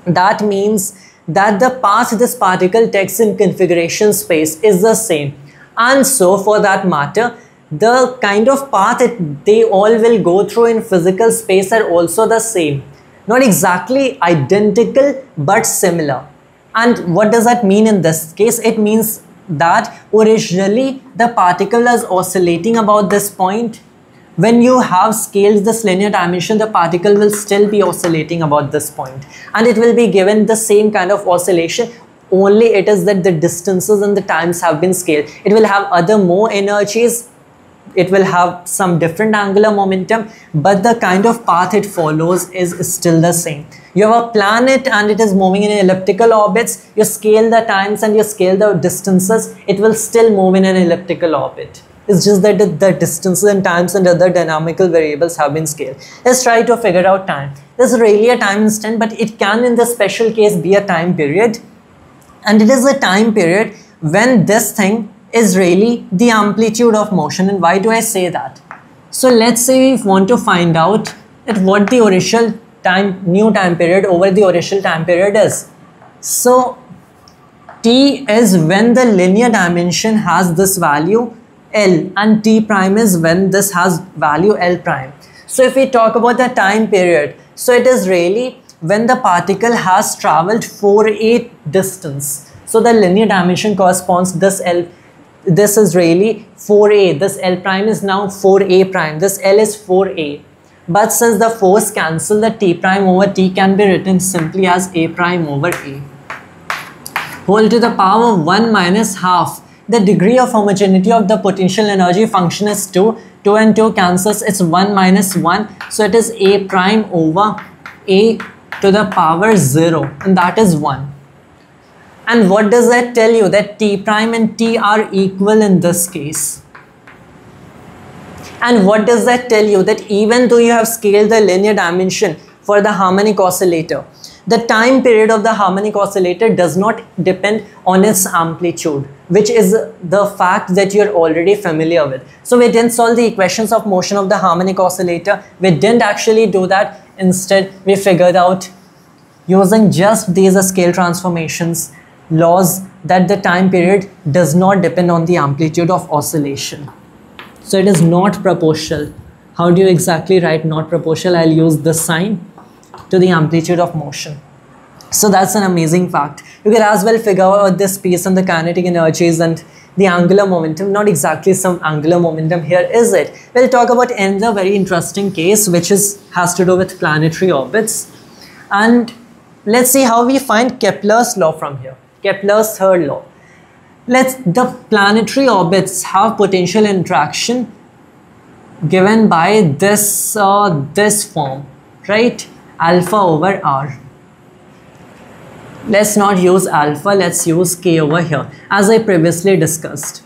that means that the path this particle takes in configuration space is the same. And so for that matter, the kind of path they all will go through in physical space are also the same. Not exactly identical, but similar. And what does that mean in this case? It means that originally the particle is oscillating about this point. When you have scaled this linear dimension, the particle will still be oscillating about this point, and it will be given the same kind of oscillation, only it is that the distances and the times have been scaled. It will have other more energies, it will have some different angular momentum, but the kind of path it follows is still the same. You have a planet and it is moving in elliptical orbits. You scale the times and you scale the distances, it will still move in an elliptical orbit. It's just that the distances and times and other dynamical variables have been scaled. Let's try to figure out time. This is really a time instant, but it can in the special case be a time period. And it is a time period when this thing is really the amplitude of motion. And why do I say that? So let's say we want to find out that what the original time, new time period over the original time period is. So t is when the linear dimension has this value L, and t prime is when this has value L prime. So if we talk about the time period, so it is really when the particle has traveled 4a distance. So the linear dimension corresponds this L. This is really 4a, this L prime is now 4a prime, this L is 4a. But since the force cancel, the t prime over t can be written simply as a prime over a. Whole to the power of 1 minus half. The degree of homogeneity of the potential energy function is 2. 2 and 2 cancels, it's 1 minus 1. So it is a prime over a to the power 0, and that is 1. And what does that tell you? That t prime and t are equal in this case. And what does that tell you? That even though you have scaled the linear dimension for the harmonic oscillator, the time period of the harmonic oscillator does not depend on its amplitude, which is the fact that you're already familiar with. So we didn't solve the equations of motion of the harmonic oscillator. We didn't actually do that. Instead, we figured out using just these scale transformations laws that the time period does not depend on the amplitude of oscillation. So it is not proportional. How do you exactly write not proportional? I'll use this sign to the amplitude of motion. So that's an amazing fact. You can as well figure out the space and the kinetic energies and the angular momentum, not exactly some angular momentum here, is it? We'll talk about another very interesting case which has to do with planetary orbits. And let's see how we find Kepler's law from here, Kepler's third law. The planetary orbits have potential interaction given by this form, right? Alpha over R. Let's not use alpha, let's use K over here, as I previously discussed.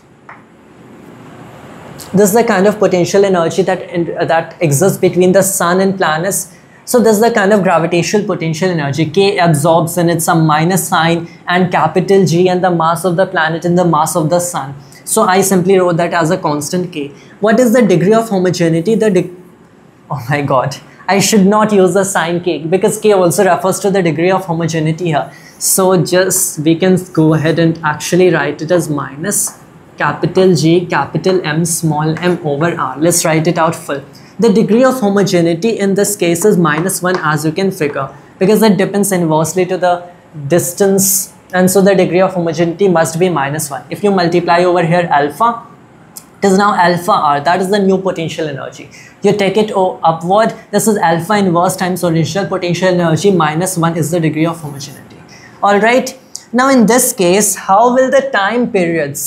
This is the kind of potential energy that exists between the sun and planets. So this is the kind of gravitational potential energy. K absorbs in it some minus sign and capital G and the mass of the planet and the mass of the sun. So I simply wrote that as a constant K. What is the degree of homogeneity? Oh my god, I should not use the sign K because K also refers to the degree of homogeneity here. So we can go ahead and actually write it as minus capital G, capital M, small m over R. Let's write it out full. The degree of homogeneity in this case is -1, as you can figure, because it depends inversely to the distance, and so the degree of homogeneity must be -1. If you multiply over here alpha, it is now alpha R, that is the new potential energy. You take it upward, this is alpha inverse times original potential energy, -1 is the degree of homogeneity. Alright, now in this case, how will the time periods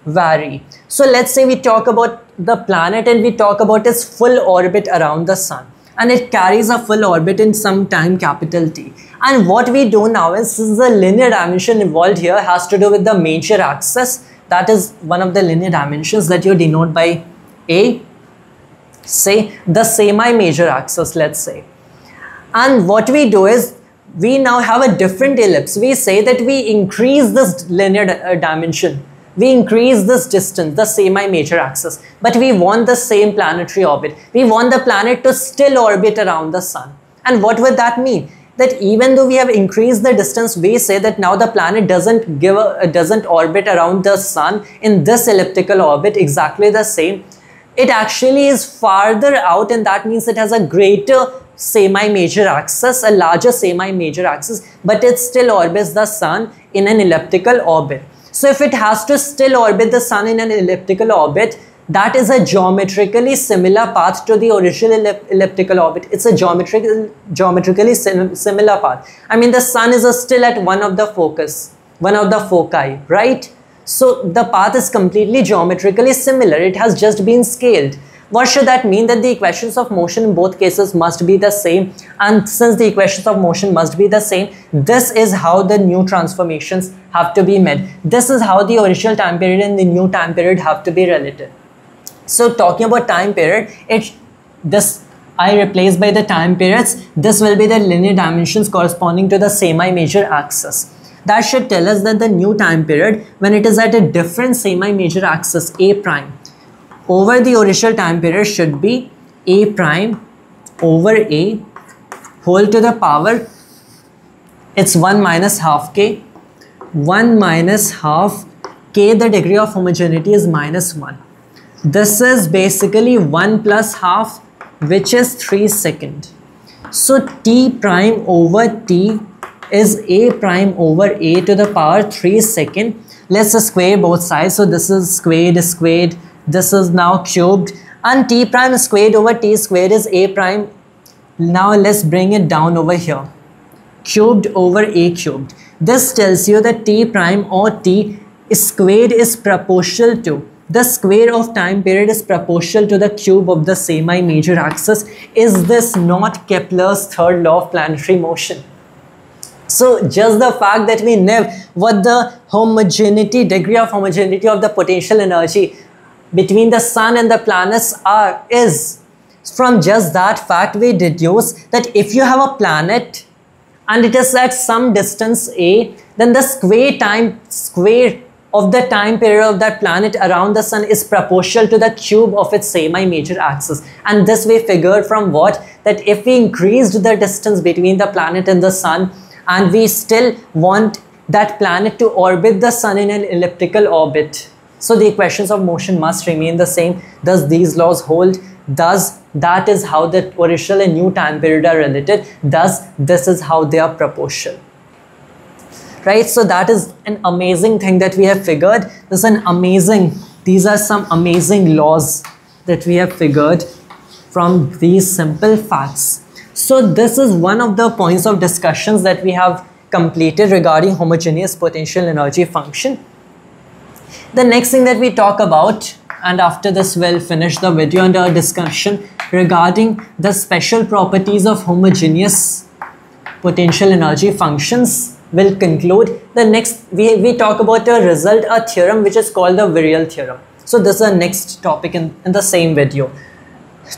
vary? So let's say we talk about the planet and we talk about its full orbit around the sun, and it carries a full orbit in some time capital T. And what we do now is the linear dimension involved here has to do with the major axis. That is one of the linear dimensions that you denote by A, say the semi-major axis, let's say. And what we do is we now have a different ellipse. We say that we increase this linear dimension. We increase this distance, the semi-major axis, but we want the same planetary orbit. We want the planet to still orbit around the sun. And what would that mean? That even though we have increased the distance, we say that now the planet doesn't orbit around the sun in this elliptical orbit exactly the same. It actually is farther out, and that means it has a greater semi-major axis, a larger semi-major axis, but it still orbits the sun in an elliptical orbit. So if it has to still orbit the sun in an elliptical orbit, that is a geometrically similar path to the original elliptical orbit. It's a geometrically similar path. I mean, the sun is still at one of the foci, right? So the path is completely geometrically similar. It has just been scaled. What should that mean? That the equations of motion in both cases must be the same. And since the equations of motion must be the same, this is how the new transformations have to be made. This is how the original time period and the new time period have to be related. So talking about time period, I replace by the time periods. This will be the linear dimensions corresponding to the semi-major axis. That should tell us that the new time period, when it is at a different semi-major axis, A prime, over the original time period should be A prime over A whole to the power, it's 1 minus half K. 1 minus half K, the degree of homogeneity is -1. This is basically 1 plus half, which is 3 seconds. So T prime over T is A prime over A to the power 3 seconds. Let's square both sides. So this is squared, this is now cubed, and T prime squared over T squared is A prime. Now let's bring it down over here. Cubed over A cubed. This tells you that T prime or T squared is proportional to, the square of time period is proportional to the cube of the semi-major axis. Is this not Kepler's third law of planetary motion? So just the fact that we know what the homogeneity, degree of homogeneity of the potential energy between the sun and the planets is, from just that fact we deduce that if you have a planet and it is at some distance A, then the square of the time period of that planet around the sun is proportional to the cube of its semi-major axis. And this we figured from what? That if we increased the distance between the planet and the sun, and we still want that planet to orbit the sun in an elliptical orbit, so the equations of motion must remain the same. Thus these laws hold. Thus that is how the original and new time period are related. Thus this is how they are proportional. right? So that is an amazing thing that we have figured. These are some amazing laws that we have figured from these simple facts. So this is one of the points of discussions that we have completed regarding homogeneous potential energy function. The next thing that we talk about, and after this we'll finish the video and our discussion regarding the special properties of homogeneous potential energy functions, will conclude. The next we talk about a theorem which is called the virial theorem. So this is the next topic in the same video.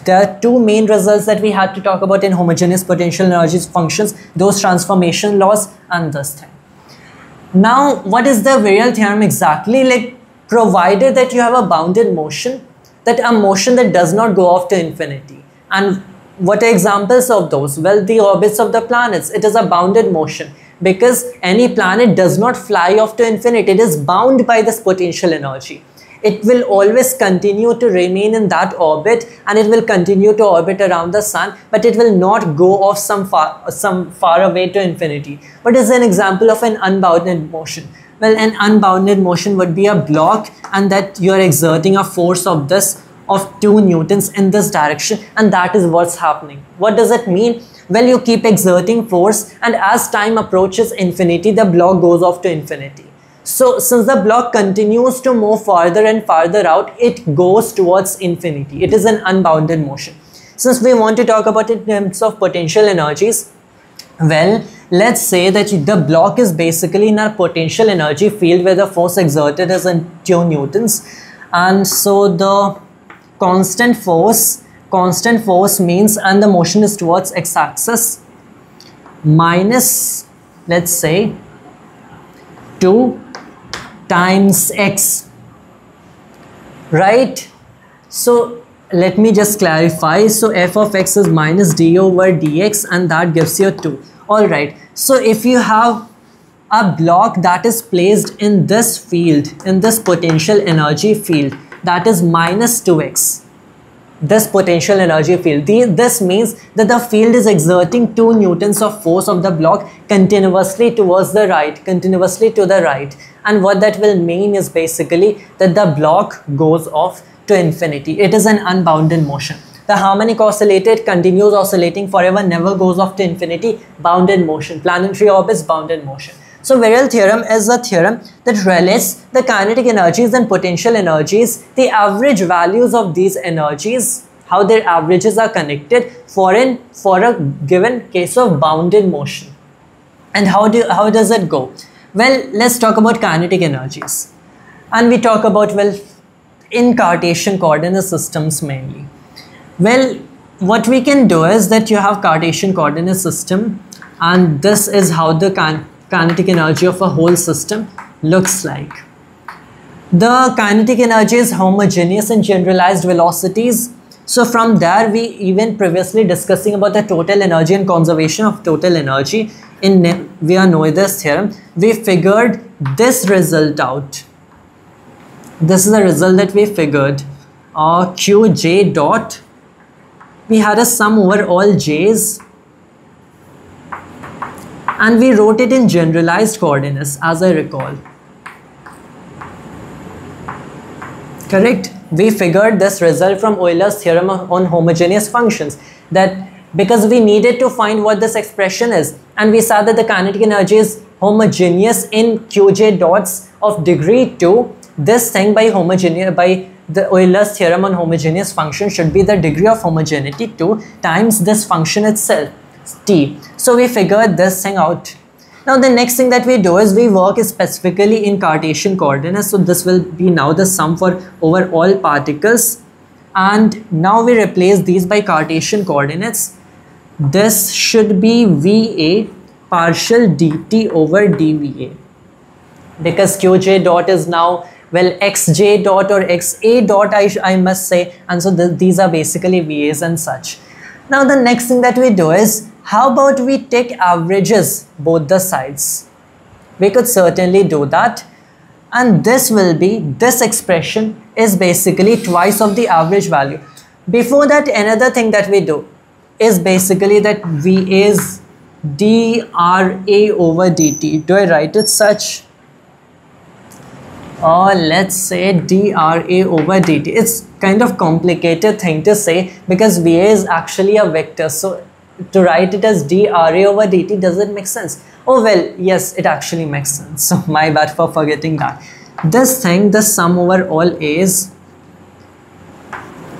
There are two main results that we had to talk about in homogeneous potential energy functions, those transformation laws and this thing. Now what is the virial theorem exactly? Like, provided that you have a bounded motion, that a motion that does not go off to infinity. And what are examples of those? Well, the orbits of the planets, it is a bounded motion because any planet does not fly off to infinity. It is bound by this potential energy. It will always continue to remain in that orbit and it will continue to orbit around the sun, but it will not go off some far away to infinity. What is an example of an unbounded motion? Well, an unbounded motion would be a block and that you are exerting a force of 2 newtons in this direction, and that is what's happening. What does it mean? Well, you keep exerting force and as time approaches infinity, the block goes off to infinity. So since the block continues to move farther and farther out, it goes towards infinity. It is an unbounded motion. Since we want to talk about it in terms of potential energies, well, let's say that the block is basically in a potential energy field where the force exerted is in 2 newtons. And so the constant force means, and the motion is towards x-axis, minus, let's say, 2 times x, right? So let me just clarify. So f of x is minus d over dx and that gives you 2. Alright, so if you have a block that is placed in this field, in this potential energy field, that is minus 2x, this potential energy field, this means that the field is exerting 2 newtons of force of the block continuously towards the right, continuously to the right. And what that will mean is basically that the block goes off to infinity. It is an unbounded motion. The harmonic oscillator, it continues oscillating forever, never goes off to infinity. Bounded motion. Planetary orbits, bounded motion. So virial theorem is a theorem that relates the kinetic energies and potential energies, the average values of these energies, how their averages are connected for a given case of bounded motion. And how does it go? Well, let's talk about kinetic energies. And we talk about, well, in Cartesian coordinate systems mainly. Well, what we can do is that you have Cartesian coordinate system, and this is how the kinetic energy of a whole system looks like. The kinetic energy is homogeneous in generalized velocities. So from there, we even previously discussing about the total energy and conservation of total energy in Noether's theorem, we figured this result out. This is the result that we figured. Qj dot, we had a sum over all j's and we wrote it in generalized coordinates, as I recall. Correct? We figured this result from Euler's theorem on homogeneous functions, that because we needed to find what this expression is, and we saw that the kinetic energy is homogeneous in Qj dots of degree 2. This thing by the Euler's theorem on homogeneous function should be the degree of homogeneity 2 times this function itself, t. So we figured this thing out. Now the next thing that we do is we work specifically in Cartesian coordinates. So this will be now the sum for over all particles, and now we replace these by Cartesian coordinates. This should be VA partial dt over dVA, because Qj dot is now, well, xj dot or xa dot I must say, and so these are basically VAs and such. Now the next thing that we do is, how about we take averages both the sides? We could certainly do that, and this expression is basically twice of the average value. Before that, another thing that we do is basically that VAs dRA over dt. Do I write it such? Or let's say dRA over dt. It's kind of complicated thing to say because VA is actually a vector. So to write it as dRA over dt doesn't make sense. Oh well, yes, it actually makes sense. So my bad for forgetting that. This thing, the sum over all is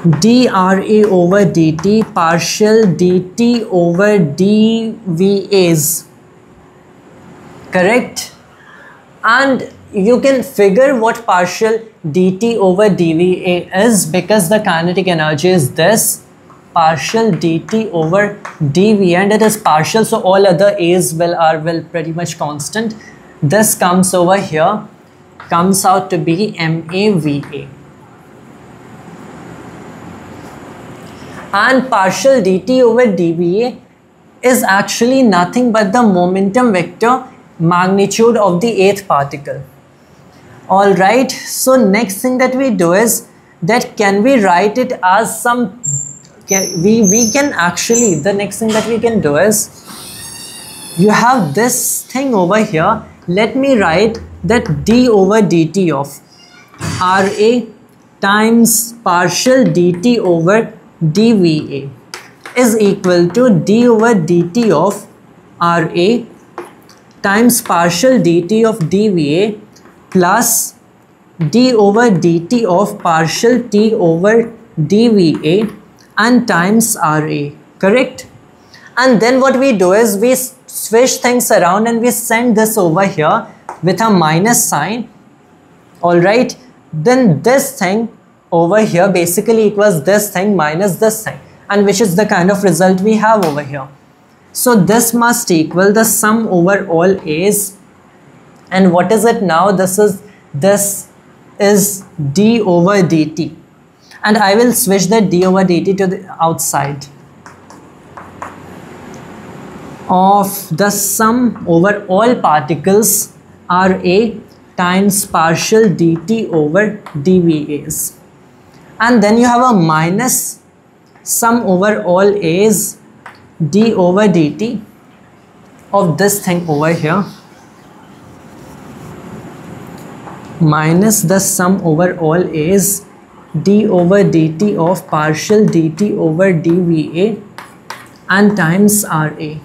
dRA over dt partial dt over dVAs. Correct? And you can figure what partial dt over dVA is because the kinetic energy is this partial dt over dV, and it is partial, so all other a's will pretty much constant. This comes over here, comes out to be MAVA. And partial dt over dVA is actually nothing but the momentum vector magnitude of the eighth particle. Alright, so next thing that we do is that can we write it as some, we can actually, the next thing that we can do is, you have this thing over here, let me write that d over dt of RA times partial dt over dVA is equal to d over dt of RA times partial dt of dVA plus d over dt of partial t over dVA and times RA, correct? And then what we do is we switch things around and we send this over here with a minus sign. Alright, then this thing over here basically equals this thing minus this thing, and which is the kind of result we have over here. So this must equal the sum over all a's, and what is it now? This is d over dt, and I will switch the d over dt to the outside of the sum over all particles RA times partial dt over dVAs, and then you have a minus sum over all a's d over dt of this thing over here minus the sum over all a's d over dt of partial dt over dVA and times RA.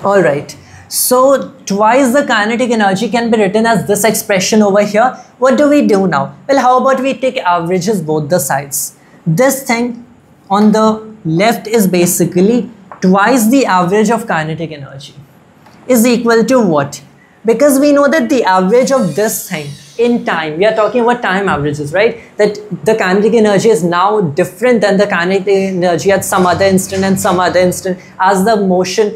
Alright, so twice the kinetic energy can be written as this expression over here. What do we do now? Well, how about we take averages both the sides? This thing on the left is basically twice the average of kinetic energy is equal to what? Because we know that the average of this thing in time, we are talking about time averages, right? That the kinetic energy is now different than the kinetic energy at some other instant and some other instant. As the motion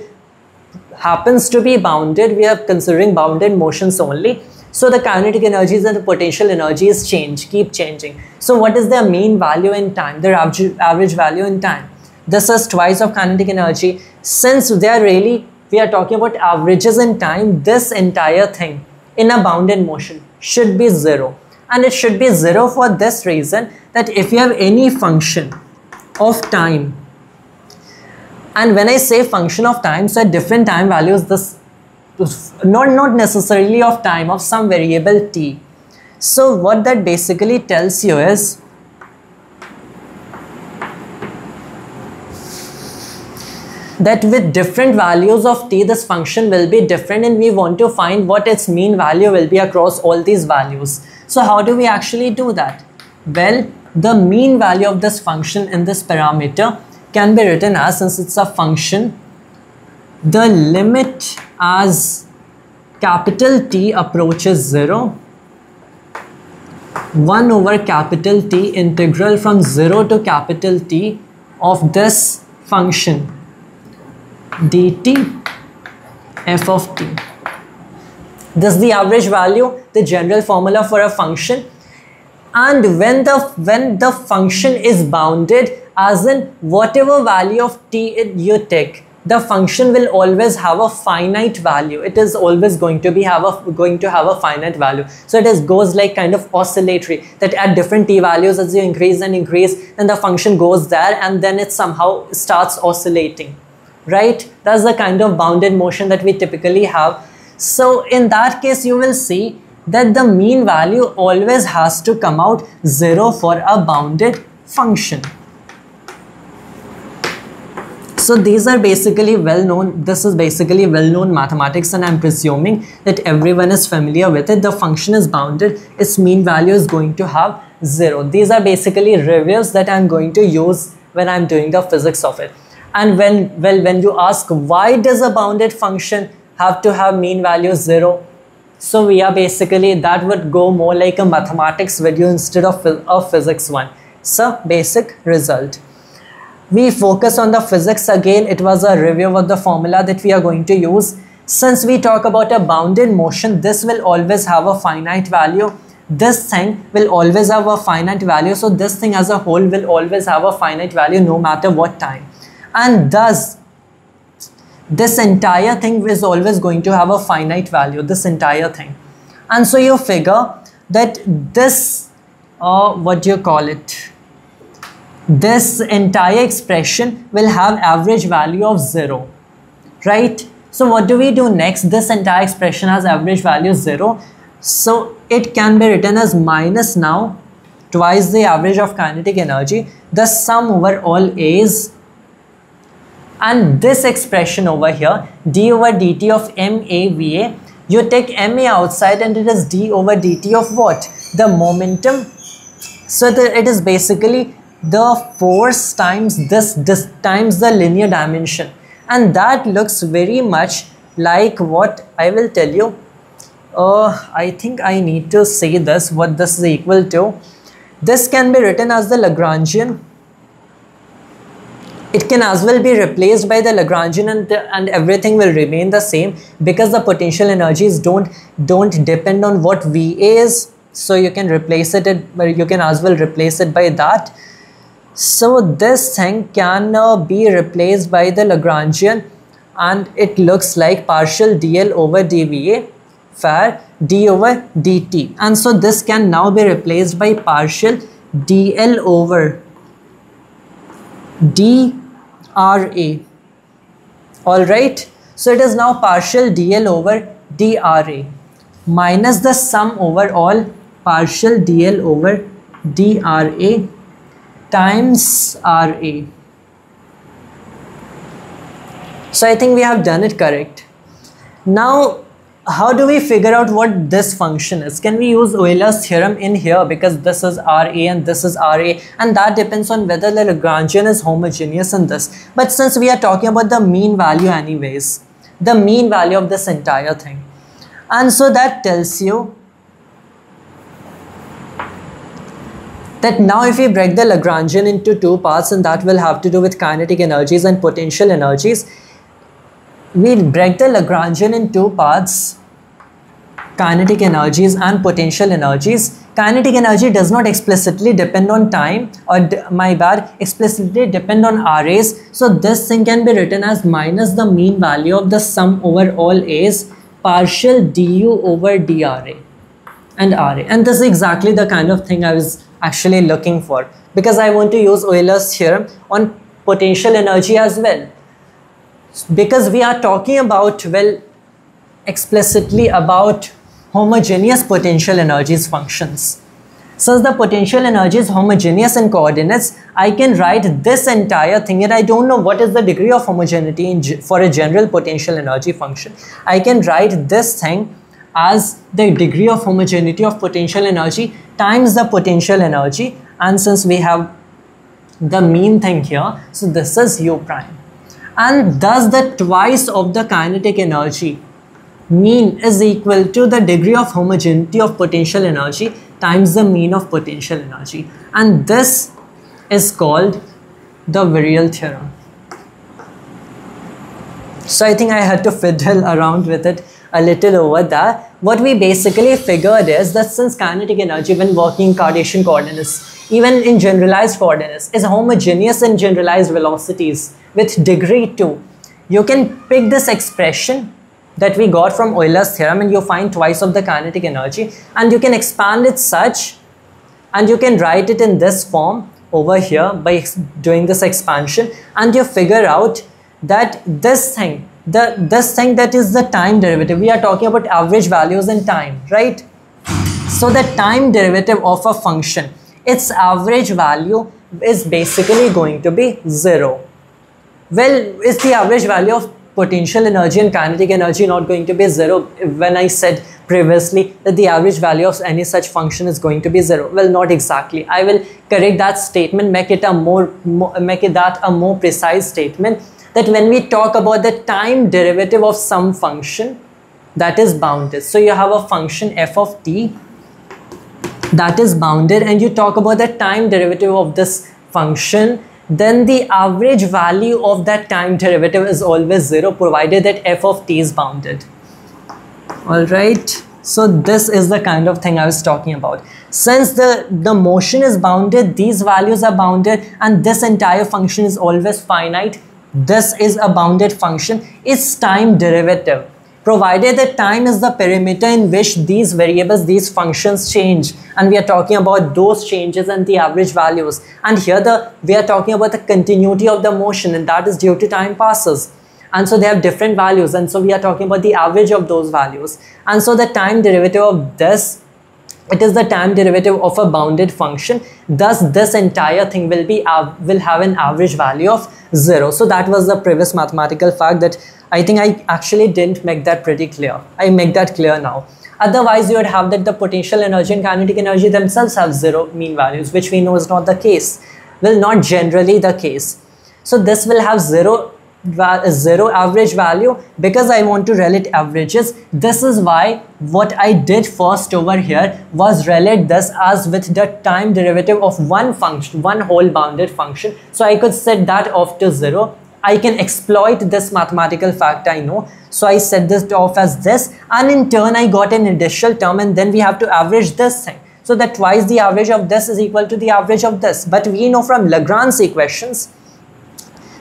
happens to be bounded, we are considering bounded motions only. So the kinetic energies and the potential energies keep changing. So what is their mean value in time, their average value in time? This is twice of kinetic energy. Since they are really, we are talking about averages in time, this entire thing in a bounded motion should be 0. And it should be 0 for this reason, that if you have any function of time, and when I say function of time, so at different time values, this not necessarily of time, of some variable t. So what that basically tells you is that with different values of t, this function will be different, and we want to find what its mean value will be across all these values. So how do we actually do that? Well, the mean value of this function in this parameter can be written as, since it's a function, the limit as capital T approaches 0, 1 over capital T integral from 0 to capital T of this function dt f of t. This is the average value, the general formula for a function. And when the function is bounded, as in whatever value of t you take, the function will always have a finite value. It is always going to have a finite value. So it goes like kind of oscillatory, that at different t values, as you increase and increase, then the function goes there and then it somehow starts oscillating. right? That's the kind of bounded motion that we typically have. So in that case, you will see that the mean value always has to come out 0 for a bounded function. So these are basically well-known, this is basically well-known mathematics, and I'm presuming that everyone is familiar with it. The function is bounded, its mean value is going to have 0. These are basically reviews that I'm going to use when I'm doing the physics of it. And when you ask why does a bounded function have to have mean value 0, so we are basically, that would go more like a mathematics video instead of a physics one. So basic result. We focus on the physics again. It was a review of the formula that we are going to use. Since we talk about a bounded motion, this will always have a finite value. This thing will always have a finite value. So this thing as a whole will always have a finite value no matter what time. And thus, this entire thing is always going to have a finite value, this entire thing. And so you figure that this, what do you call it? This entire expression will have average value of 0, right? So what do we do next? This entire expression has average value 0. So it can be written as minus now twice the average of kinetic energy, the sum over all A's, and this expression over here, d over dt of MAVA, you take MA outside and it is d over dt of what? The momentum. So it is basically the force times this times the linear dimension, and that looks very much like what I will tell you. I think I need to say this, what this is equal to. This can be written as the Lagrangian. It can as well be replaced by the Lagrangian, and everything will remain the same because the potential energies don't depend on what VA is. So you can replace it, but you can as well replace it by that. So this thing can be replaced by the Lagrangian, and it looks like partial dl over dVA fair d over dt, and so this can now be replaced by partial dl over dRA. Alright, so it is now partial dl over dRA minus the sum over all partial dl over dRA times RA. So I think we have done it correct. Now, how do we figure out what this function is? Can we use Euler's theorem in here, because this is RA and this is RA, and that depends on whether the Lagrangian is homogeneous in this. But since we are talking about the mean value anyways, the mean value of this entire thing, and so that tells you that now if we break the Lagrangian into two parts, and that will have to do with kinetic energies and potential energies. We break the Lagrangian in two parts, kinetic energies and potential energies. Kinetic energy does not explicitly depend on time, or explicitly depend on RAs. So this thing can be written as minus the mean value of the sum over all A's partial du over dRA and RA. And this is exactly the kind of thing I was actually looking for, because I want to use Euler's theorem on potential energy as well. Because we are talking about, well, explicitly about homogeneous potential energies functions. Since the potential energy is homogeneous in coordinates, I can write this entire thing, and I don't know what is the degree of homogeneity for a general potential energy function. I can write this thing as the degree of homogeneity of potential energy times the potential energy, and since we have the mean thing here, so this is U prime. And thus the twice of the kinetic energy mean is equal to the degree of homogeneity of potential energy times the mean of potential energy, and this is called the virial theorem. So I think I had to fiddle around with it a little over there. What we basically figured is that since kinetic energy when working Cartesian coordinates, even in generalized coordinates, is homogeneous in generalized velocities with degree 2, you can pick this expression that we got from Euler's theorem and you find twice of the kinetic energy, and you can expand it such, and you can write it in this form over here by doing this expansion, and you figure out that this thing that is the time derivative. We are talking about average values in time, right? So the time derivative of a function, its average value is basically going to be 0. Well, is the average value of potential energy and kinetic energy not going to be 0 when I said previously that the average value of any such function is going to be 0? Well, not exactly. I will correct that statement, make it a more precise statement, that when we talk about the time derivative of some function that is bounded. So you have a function f of t that is bounded and you talk about the time derivative of this function, then the average value of that time derivative is always 0 provided that f of t is bounded. Alright, so this is the kind of thing I was talking about. Since the motion is bounded, these values are bounded, and this entire function is always finite, this is a bounded function, its time derivative, provided that time is the parameter in which these variables, these functions change, and we are talking about those changes and the average values, and here we are talking about the continuity of the motion, and that is due to time passes, and so they have different values, and so we are talking about the average of those values, and so the time derivative of this, it is the time derivative of a bounded function, thus this entire thing will have an average value of 0. So that was the previous mathematical fact that I think I actually didn't make that pretty clear. I make that clear now. Otherwise you would have that the potential energy and kinetic energy themselves have 0 mean values, which we know is not the case. Well, not generally the case. So this will have 0 average value because I want to relate averages. This is why what I did first over here was relate this as with the time derivative of one function, one whole bounded function. So I could set that off to 0. I can exploit this mathematical fact, I know. So I set this off as this, and in turn I got an additional term, and then we have to average this thing. So that twice the average of this is equal to the average of this. But we know from Lagrange equations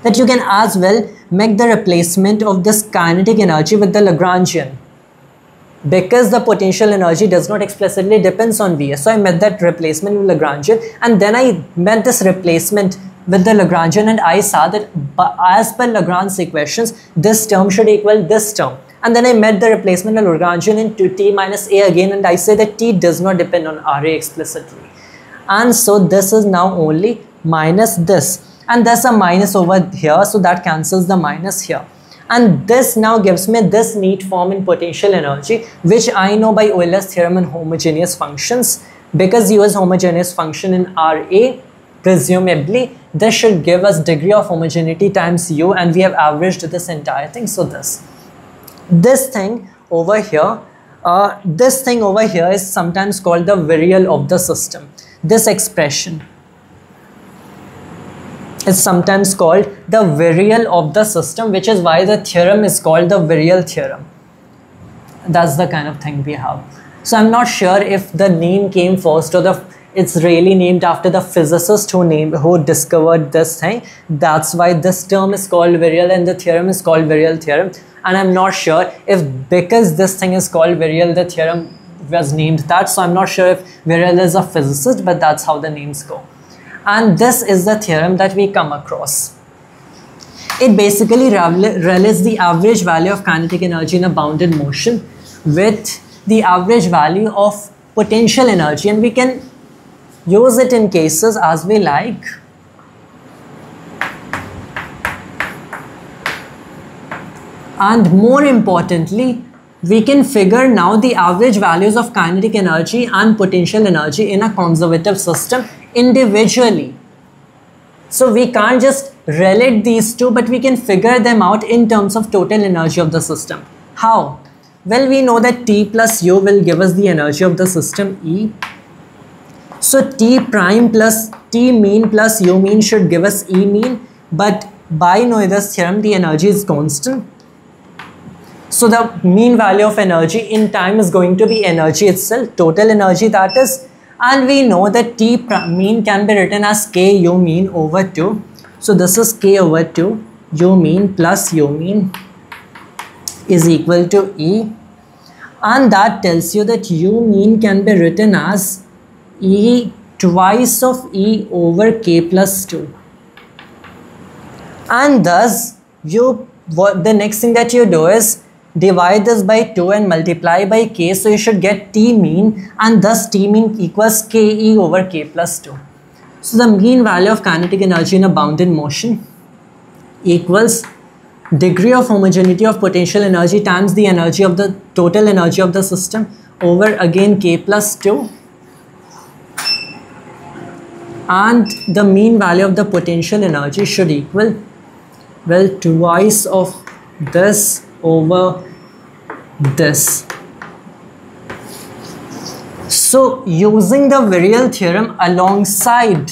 that you can as well make the replacement of this kinetic energy with the Lagrangian, because the potential energy does not explicitly depends on Vs. So I made that replacement with Lagrangian, and then I made this replacement with the Lagrangian, and I saw that as per Lagrange equations, this term should equal this term. And then I made the replacement of Lagrangian into t minus a again, and I say that t does not depend on Ra explicitly. And so this is now only minus this. And there's a minus over here, so that cancels the minus here. And this now gives me this neat form in potential energy, which I know by Euler's theorem in homogeneous functions. Because U is homogeneous function in Ra, presumably this should give us degree of homogeneity times U, and we have averaged this entire thing. So this thing over here is sometimes called the virial of the system. This expression is sometimes called the virial of the system, which is why the theorem is called the virial theorem. That's the kind of thing we have. So I'm not sure if the name came first or it's really named after the physicist who discovered this thing. That's why this term is called virial and the theorem is called virial theorem. And I'm not sure if because this thing is called virial, the theorem was named that. So I'm not sure if virial is a physicist, but that's how the names go. And this is the theorem that we come across. It basically relates the average value of kinetic energy in a bounded motion with the average value of potential energy, and we can use it in cases as we like. And more importantly, we can figure now the average values of kinetic energy and potential energy in a conservative system individually. So we can't just relate these two, but we can figure them out in terms of total energy of the system. How? Well, we know that T plus U will give us the energy of the system E. So T prime plus T mean plus U mean should give us E mean, but by Noether's theorem, the energy is constant. So the mean value of energy in time is going to be energy itself, total energy that is, and we know that T mean can be written as K U mean over 2. So this is K over 2, U mean plus U mean is equal to E, and that tells you that U mean can be written as E twice of E over K plus 2, and thus the next thing that you do is divide this by 2 and multiply by k, so you should get T mean, and thus T mean equals Ke over k plus 2. So the mean value of kinetic energy in a bounded motion equals degree of homogeneity of potential energy times the energy of the total energy of the system over again k plus 2, and the mean value of the potential energy should equal, well, twice of this over this. So using the Virial theorem alongside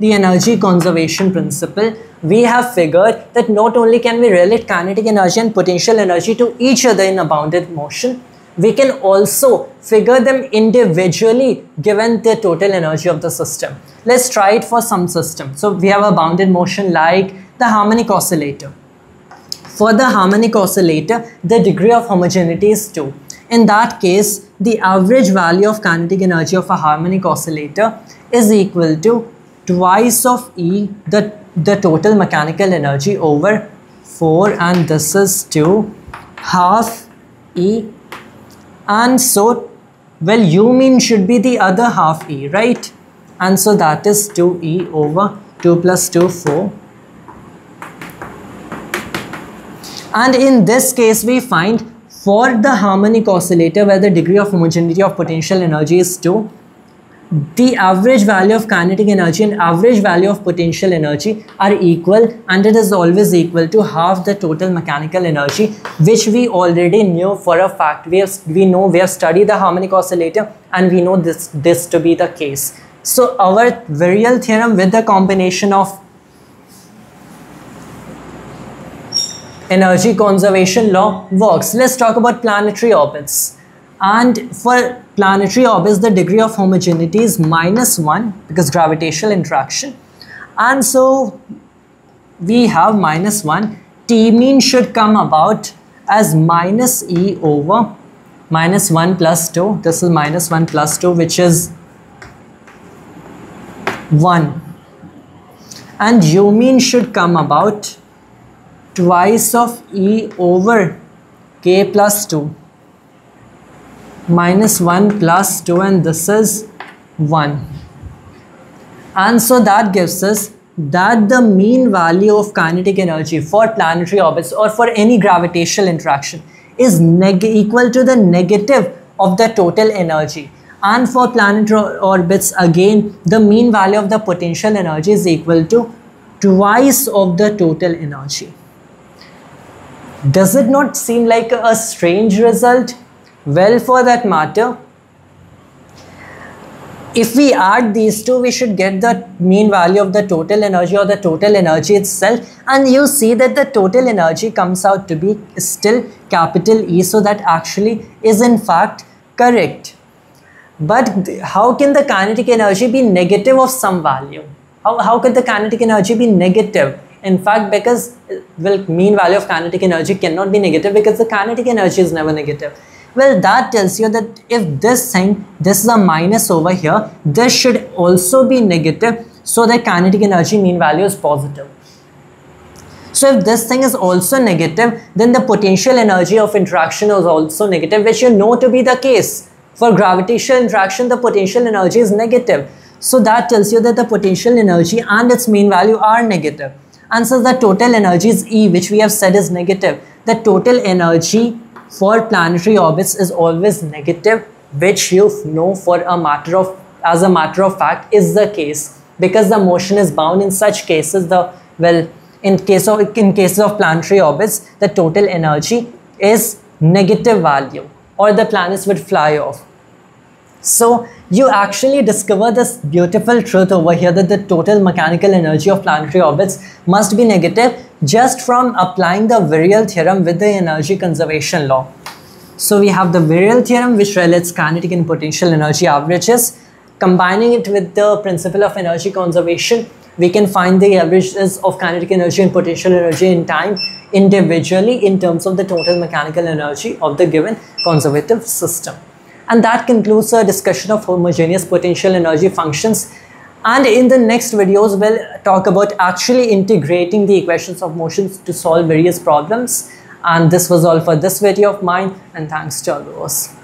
the energy conservation principle, we have figured that not only can we relate kinetic energy and potential energy to each other in a bounded motion, we can also figure them individually given the total energy of the system. Let's try it for some system. So we have a bounded motion like the harmonic oscillator. For the harmonic oscillator, the degree of homogeneity is 2. In that case, the average value of kinetic energy of a harmonic oscillator is equal to twice of E, the total mechanical energy, over 4, and this is 2 half E, and so, well, U mean should be the other half E, right? And so that is 2E over 2 plus 2, 4. And in this case, we find for the harmonic oscillator, where the degree of homogeneity of potential energy is 2, the average value of kinetic energy and average value of potential energy are equal, and it is always equal to half the total mechanical energy, which we already knew for a fact. We have studied the harmonic oscillator, and we know this to be the case. So our Virial theorem with the combination of energy conservation law works. Let's talk about planetary orbits. And for planetary orbits, the degree of homogeneity is -1 because gravitational interaction. And so we have -1. T mean should come about as -E over -1 plus 2. This is -1 plus 2, which is 1. And U mean should come about twice of E over k plus 2. -1 plus 2, and this is 1. And so that gives us that the mean value of kinetic energy for planetary orbits or for any gravitational interaction is equal to the negative of the total energy. And for planetary orbits, again, the mean value of the potential energy is equal to twice of the total energy. Does it not seem like a strange result? Well, for that matter, if we add these two, we should get the mean value of the total energy or the total energy itself, and you see that the total energy comes out to be still capital E, so that actually is in fact correct. But how can the kinetic energy be negative of some value? How could the kinetic energy be negative? In fact, because, well, mean value of kinetic energy cannot be negative because the kinetic energy is never negative. Well, that tells you that if this is a minus over here, this should also be negative, so that kinetic energy mean value is positive. So if this thing is also negative, then the potential energy of interaction is also negative, which you know to be the case. For gravitational interaction, the potential energy is negative. So that tells you that the potential energy and its mean value are negative. And so the total energy is E, which we have said is negative. The total energy for planetary orbits is always negative, which you know as a matter of fact is the case, because the motion is bound. In such cases, in cases of planetary orbits, the total energy is negative value, or the planets would fly off. So you actually discover this beautiful truth over here, that the total mechanical energy of planetary orbits must be negative just from applying the Virial theorem with the energy conservation law. So we have the Virial theorem, which relates kinetic and potential energy averages. Combining it with the principle of energy conservation, we can find the averages of kinetic energy and potential energy in time individually in terms of the total mechanical energy of the given conservative system. And that concludes our discussion of homogeneous potential energy functions. And in the next videos, we'll talk about actually integrating the equations of motions to solve various problems. And this was all for this video of mine, and thanks to all viewers.